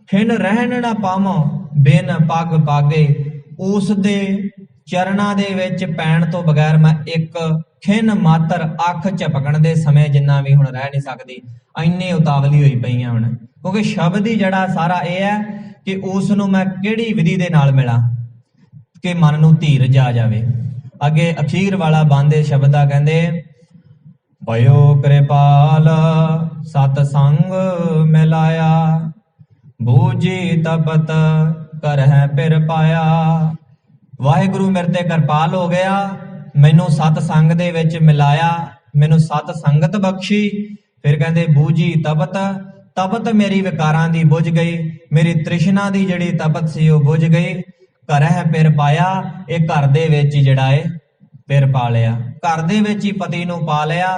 ਖਿਨ ਰਹਿਣ ਨਾ ਪਾਵਾਂ ਬਿਨ ਪੱਗ ਪਾਗੇ, ਉਸ ਦੇ ਚਰਨਾਂ ਦੇ ਵਿੱਚ ਪੈਣ ਤੋਂ ਬਗੈਰ ਮੈਂ ਇੱਕ ਖਿਨ ਮਾਤਰ ਅੱਖ ਝਪਕਣ ਦੇ ਸਮੇਂ ਜਿੰਨਾ ਵੀ ਹੁਣ ਰਹਿ ਨਹੀਂ ਸਕਦੀ। ਇੰਨੇ ਉਤਾਵਲੀ ਹੋਈ ਪਈਆਂ ਹੁਣ, ਕਿਉਂਕਿ ਸ਼ਬਦ ਹੀ ਜਿਹੜਾ ਸਾਰਾ ਇਹ ਹੈ ਕਿ ਉਸ ਨੂੰ ਮੈਂ ਕਿਹੜੀ ਵਿਧੀ ਦੇ ਨਾਲ ਮਿਲਾਂ ਕਿ ਮਨ ਨੂੰ ਧੀਰਜ ਆ ਜਾਵੇ। ਅੱਗੇ ਅਖੀਰ ਵਾਲਾ ਬੰਦੇ ਸ਼ਬਦ ਆ, ਕਹਿੰਦੇ ਭਇਓ ਕਿਰਪਾਲ ਸਤ ਸੰਗ ਮਿਲਾਇਆ, ਬੂਝੀ ਤਪਤ ਕਰਹਿ ਪਿਰ ਪਾਇਆ। ਵਾਹਿਗੁਰੂ ਮੇਰੇ ਤੇ ਕਿਰਪਾਲ ਹੋ ਗਿਆ, ਮੈਨੂੰ ਸਤ ਸੰਗ ਦੇ ਵਿੱਚ ਮਿਲਾਇਆ, ਮੈਨੂੰ ਸਤ ਸੰਗਤ ਬਖਸ਼ੀ। ਫਿਰ ਕਹਿੰਦੇ ਬੂਝੀ ਤਪਤ, ਤਪਤ ਮੇਰੀ ਵਿਕਾਰਾਂ ਦੀ ਬੁਝ ਗਈ, ਮੇਰੀ ਤ੍ਰਿਸ਼ਨਾ ਦੀ ਜਿਹੜੀ ਤਪਤ ਸੀ ਉਹ ਬੁਝ ਗਈ। ਕਰਹਿ ਪਿਰ ਪਾਇਆ, ਇਹ ਘਰ ਦੇ ਵਿੱਚ ਹੀ ਜਿਹੜਾ ਏ ਪਿਰ ਪਾ ਲਿਆ, ਘਰ ਦੇ ਵਿੱਚ ਹੀ ਪਤੀ ਨੂੰ ਪਾ ਲਿਆ।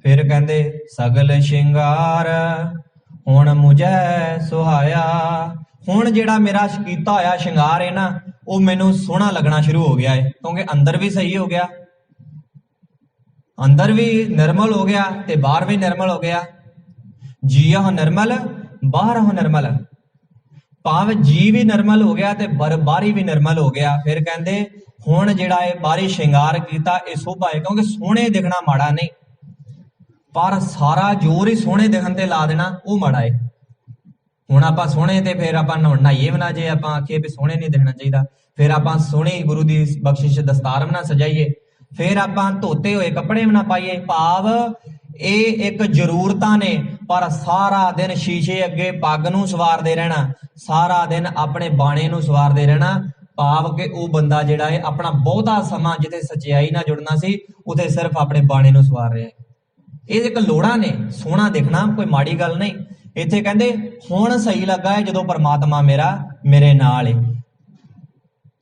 ਫਿਰ ਕਹਿੰਦੇ ਸਗਲ ਸ਼ਿੰਗਾਰ ਹੁਣ ਮੁਝੈ ਸੁਹਾਇਆ, ਹੁਣ ਜਿਹੜਾ ਮੇਰਾ ਕੀਤਾ ਹੋਇਆ ਸ਼ਿੰਗਾਰ ਹੈ ਨਾ ਉਹ ਮੈਨੂੰ ਸੋਹਣਾ ਲੱਗਣਾ ਸ਼ੁਰੂ ਹੋ ਗਿਆ ਹੈ, ਕਿਉਂਕਿ ਅੰਦਰ ਵੀ ਸਹੀ ਹੋ ਗਿਆ, ਅੰਦਰ ਵੀ ਨਿਰਮਲ ਹੋ ਗਿਆ ਤੇ ਬਾਹਰ ਵੀ ਨਿਰਮਲ ਹੋ ਗਿਆ। ਜੀਅ ਨਿਰਮਲ ਬਾਹਰੋਂ ਨਿਰਮਲ, ਭਾਵ ਜੀ ਵੀ ਨਿਰਮਲ ਹੋ ਗਿਆ ਤੇ ਬਾਹਰੀ ਵੀ ਨਿਰਮਲ ਹੋ ਗਿਆ। ਫਿਰ ਕਹਿੰਦੇ ਹੁਣ ਜਿਹੜਾ ਇਹ ਬਾਹਰੀ ਸ਼ਿੰਗਾਰ ਕੀਤਾ ਇਹ ਸੋਭਾ ਹੈ, ਕਿਉਂਕਿ ਸੋਹਣੇ ਦਿਖਣਾ ਮਾੜਾ ਨਹੀਂ, ਪਰ ਸਾਰਾ ਜ਼ੋਰ ਹੀ ਸੋਹਣੇ ਦਿਖਣ ਤੇ ਲਾ ਦੇਣਾ ਉਹ ਮਾੜਾ ਹੈ। ਹੁਣ ਆਪਾਂ ਸੋਹਣੇ ਤੇ ਫਿਰ ਆਪਾਂ ਨਹਾਈਏ ਵੀ ਨਾ, ਜੇ ਆਪਾਂ ਆਖੀਏ ਵੀ ਸੋਹਣੇ ਨਹੀਂ ਦਿਖਣਾ ਚਾਹੀਦਾ, ਫਿਰ ਆਪਾਂ ਸੋਹਣੀ ਗੁਰੂ ਦੀ ਬਖਸ਼ਿਸ਼ ਦਸਤਾਰ ਵੀ ਨਾ ਸਜਾਈਏ, ਫਿਰ ਆਪਾਂ ਧੋਤੇ ਹੋਏ ਕੱਪੜੇ ਵੀ ਨਾ ਪਾਈਏ। ਭਾਵ ਇਹ ਇੱਕ ਜ਼ਰੂਰਤਾਂ ਨੇ, ਪਰ ਸਾਰਾ ਦਿਨ ਸ਼ੀਸ਼ੇ ਅੱਗੇ ਪੱਗ ਨੂੰ ਸਵਾਰਦੇ ਰਹਿਣਾ, ਸਾਰਾ ਦਿਨ ਆਪਣੇ ਬਾਣੇ ਨੂੰ ਸਵਾਰਦੇ ਰਹਿਣਾ, ਭਾਵ ਕਿ ਉਹ ਬੰਦਾ ਜਿਹੜਾ ਹੈ ਆਪਣਾ ਬਹੁਤਾ ਸਮਾਂ ਜਿੱਥੇ ਸੱਚਾਈ ਨਾਲ ਜੁੜਨਾ ਸੀ ਉਥੇ ਸਿਰਫ ਆਪਣੇ ਬਾਣੇ ਨੂੰ ਸਵਾਰ ਰਿਹਾ ਹੈ। ਇਹ ਇੱਕ ਲੋੜਾਂ ਨੇ, ਸੋਹਣਾ ਦਿਖਣਾ ਕੋਈ ਮਾੜੀ ਗੱਲ ਨਹੀਂ। ਇੱਥੇ ਕਹਿੰਦੇ ਹੁਣ ਸਹੀ ਲੱਗਾ ਹੈ ਜਦੋਂ ਪਰਮਾਤਮਾ ਮੇਰੇ ਨਾਲ ਹੈ,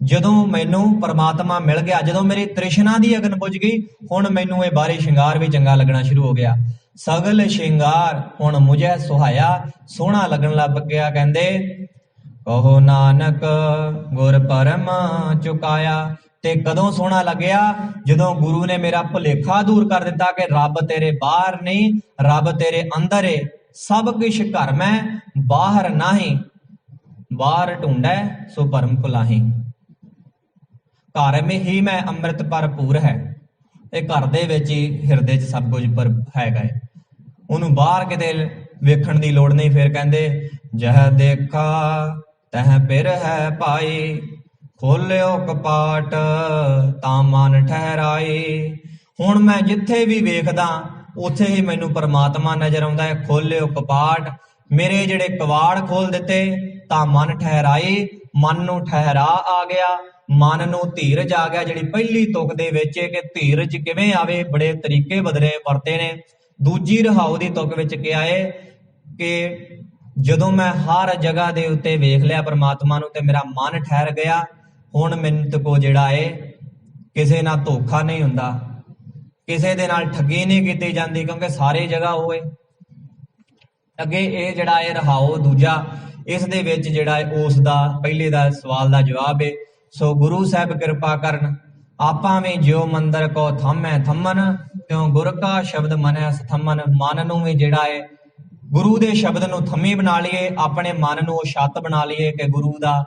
ਜਦੋਂ ਮੈਨੂੰ ਪਰਮਾਤਮਾ ਮਿਲ ਗਿਆ, ਜਦੋਂ ਮੇਰੀ ਤ੍ਰਿਸ਼ਨਾ ਦੀ ਅਗਨ ਬੁਝ ਗਈ, ਹੁਣ ਮੈਨੂੰ ਇਹ ਬਾਹਰੀ ਸ਼ਿੰਗਾਰ ਵੀ ਚੰਗਾ ਲੱਗਣਾ ਸ਼ੁਰੂ ਹੋ ਗਿਆ। ਸਗਲ ਸ਼ਿੰਗਾਰ ਹੁਣ ਮੁਝੇ ਸੁਹਾਇਆ, ਸੋਹਣਾ ਲੱਗਣ ਲੱਗ ਗਿਆ। ਕਹਿੰਦੇ ਕਹੋ ਨਾਨਕ ਗੁਰ ਪਰਮ ਚੁਕਾਇਆ, ਤੇ ਕਦੋਂ ਸੋਹਣਾ ਲੱਗਿਆ? ਜਦੋਂ ਗੁਰੂ ਨੇ ਮੇਰਾ ਭੁਲੇਖਾ ਦੂਰ ਕਰ ਦਿੱਤਾ ਕਿ ਰੱਬ ਤੇਰੇ ਬਾਹਰ ਨਹੀਂ, ਰੱਬ ਤੇਰੇ ਅੰਦਰ ਏ, ਸਭ ਕੁਛ ਘਰ ਮੈਂ ਬਾਹਰ ਨਹੀਂ, ਬਾਹਰ ਢੂੰਡੈ ਸੋ ਭਰਮ ਭੁਲਾਹੀ। ਘਰ ਮੇ ਹੀ ਮੈਂ ਅੰਮ੍ਰਿਤ ਭਰਪੂਰ ਹੈ, ਇਹ ਘਰ ਦੇ ਵਿੱਚ ਹੀ ਹਿਰਦੇ 'ਚ ਸਭ ਕੁਝ ਪਰ ਹੈਗਾ ਹੈ, ਉਹਨੂੰ ਬਾਹਰ ਕਿਤੇ ਵੇਖਣ ਦੀ ਲੋੜ ਨਹੀਂ। ਫਿਰ ਕਹਿੰਦੇ ਜਹ ਦੇਖਾ ਤਹ ਪਿਰ ਹੈ ਪਾਈ, ਖੋਲਿਓ ਕਪਾਟ ਤਾਂ ਮਨ ਠਹਿਰਾਈ। ਹੁਣ ਮੈਂ ਜਿੱਥੇ ਵੀ ਵੇਖਦਾ ਉੱਥੇ ਹੀ ਮੈਨੂੰ ਪਰਮਾਤਮਾ ਨਜ਼ਰ ਆਉਂਦਾ ਹੈ। ਖੋਲਿਓ ਕਪਾਟ, ਮੇਰੇ ਜਿਹੜੇ ਕਵਾੜ ਖੋਲ ਦਿੱਤੇ ਤਾਂ ਮਨ ਠਹਿਰਾਈ, ਮਨ ਨੂੰ ਠਹਿਰਾ ਆ ਗਿਆ, ਮਨ ਨੂੰ ਧੀਰਜ ਆ ਗਿਆ। ਜਿਹੜੀ ਪਹਿਲੀ ਤੁਕ ਦੇ ਵਿੱਚ ਕਿ ਧੀਰਜ ਕਿਵੇਂ ਆਵੇ, ਬੜੇ ਤਰੀਕੇ ਬਦਲੇ ਵਰਤੇ ਨੇ। ਦੂਜੀ ਰਹਾਉ ਦੀ ਤੁਕ ਵਿੱਚ ਕਿਹਾ ਹੈ ਕਿ ਜਦੋਂ ਮੈਂ ਹਰ ਜਗ੍ਹਾ ਦੇ ਉੱਤੇ ਵੇਖ ਲਿਆ ਪਰਮਾਤਮਾ ਨੂੰ ਤੇ ਮੇਰਾ ਮਨ ਠਹਿਰ ਗਿਆ, ਹੁਣ ਮੈਨੂੰ ਤੇ ਕੋ ਜਿਹੜਾ ਹੈ ਕਿਸੇ ਨਾਲ ਧੋਖਾ ਨਹੀਂ ਹੁੰਦਾ, ਕਿਸੇ ਦੇ ਨਾਲ ਠੱਗੀ ਨਹੀਂ ਕੀਤੀ ਜਾਂਦੀ, ਕਿਉਂਕਿ ਸਾਰੇ ਜਗ੍ਹਾ ਹੋਏ। ਅੱਗੇ ਇਹ ਜਿਹੜਾ ਹੈ ਰਹਾਉ ਦੂਜਾ, ਇਸ ਦੇ ਵਿੱਚ ਜਿਹੜਾ ਹੈ ਉਸ ਦਾ ਪਹਿਲੇ ਦਾ ਸਵਾਲ ਦਾ ਜਵਾਬ ਹੈ। ਸੋ ਗੁਰੂ ਸਾਹਿਬ ਕਿਰਪਾ ਕਰਨ, ਆਪਾਂ ਵੀ ਜਿਉ ਮੰਦਰ ਕੋ ਥੰਮੈ ਥੰਮਨ, ਤਿਉ ਗੁਰ ਕਾ ਸ਼ਬਦ ਮਨੈ ਸਥੰਮਨ। ਮਨ ਨੂੰ ਵੀ ਜਿਹੜਾ ਹੈ ਗੁਰੂ ਦੇ ਸ਼ਬਦ ਨੂੰ ਥੰਮੀ ਬਣਾ ਲਈਏ, ਆਪਣੇ ਮਨ ਨੂੰ ਉਹ ਛੱਤ ਬਣਾ ਲਈਏ ਕਿ ਗੁਰੂ ਦਾ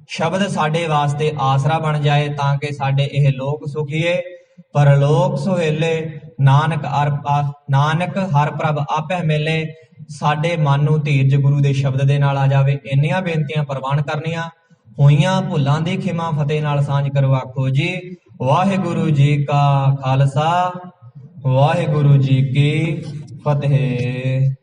ਸ਼ਬਦ ਸਾਡੇ ਵਾਸਤੇ ਆਸਰਾ ਬਣ ਜਾਏ, ਤਾਂ ਕਿ ਸਾਡੇ ਇਹ ਲੋਕ ਸੁਖੀਏ ਪਰਲੋਕ ਸੁਹੇਲੇ। ਨਾਨਕ ਹਰ ਪ੍ਰਭ ਆਪੇ ਮਿਲੇ। ਸਾਡੇ ਮਨ ਨੂੰ ਧੀਰਜ ਗੁਰੂ ਦੇ ਸ਼ਬਦ ਦੇ ਨਾਲ ਆ ਜਾਵੇ। ਇੰਨੀਆਂ ਬੇਨਤੀਆਂ ਪ੍ਰਵਾਨ ਕਰਨੀਆਂ। ਹੋਈਆਂ ਭੁੱਲਾਂ ਦੀ ਖਿਮਾ ਫਤਿਹ ਨਾਲ ਸਾਂਝ ਕਰੋ ਆਖੋ ਜੀ। ਵਾਹਿਗੁਰੂ ਜੀ ਕਾ ਖਾਲਸਾ, ਵਾਹਿਗੁਰੂ ਜੀ ਕੀ ਫਤਿਹ।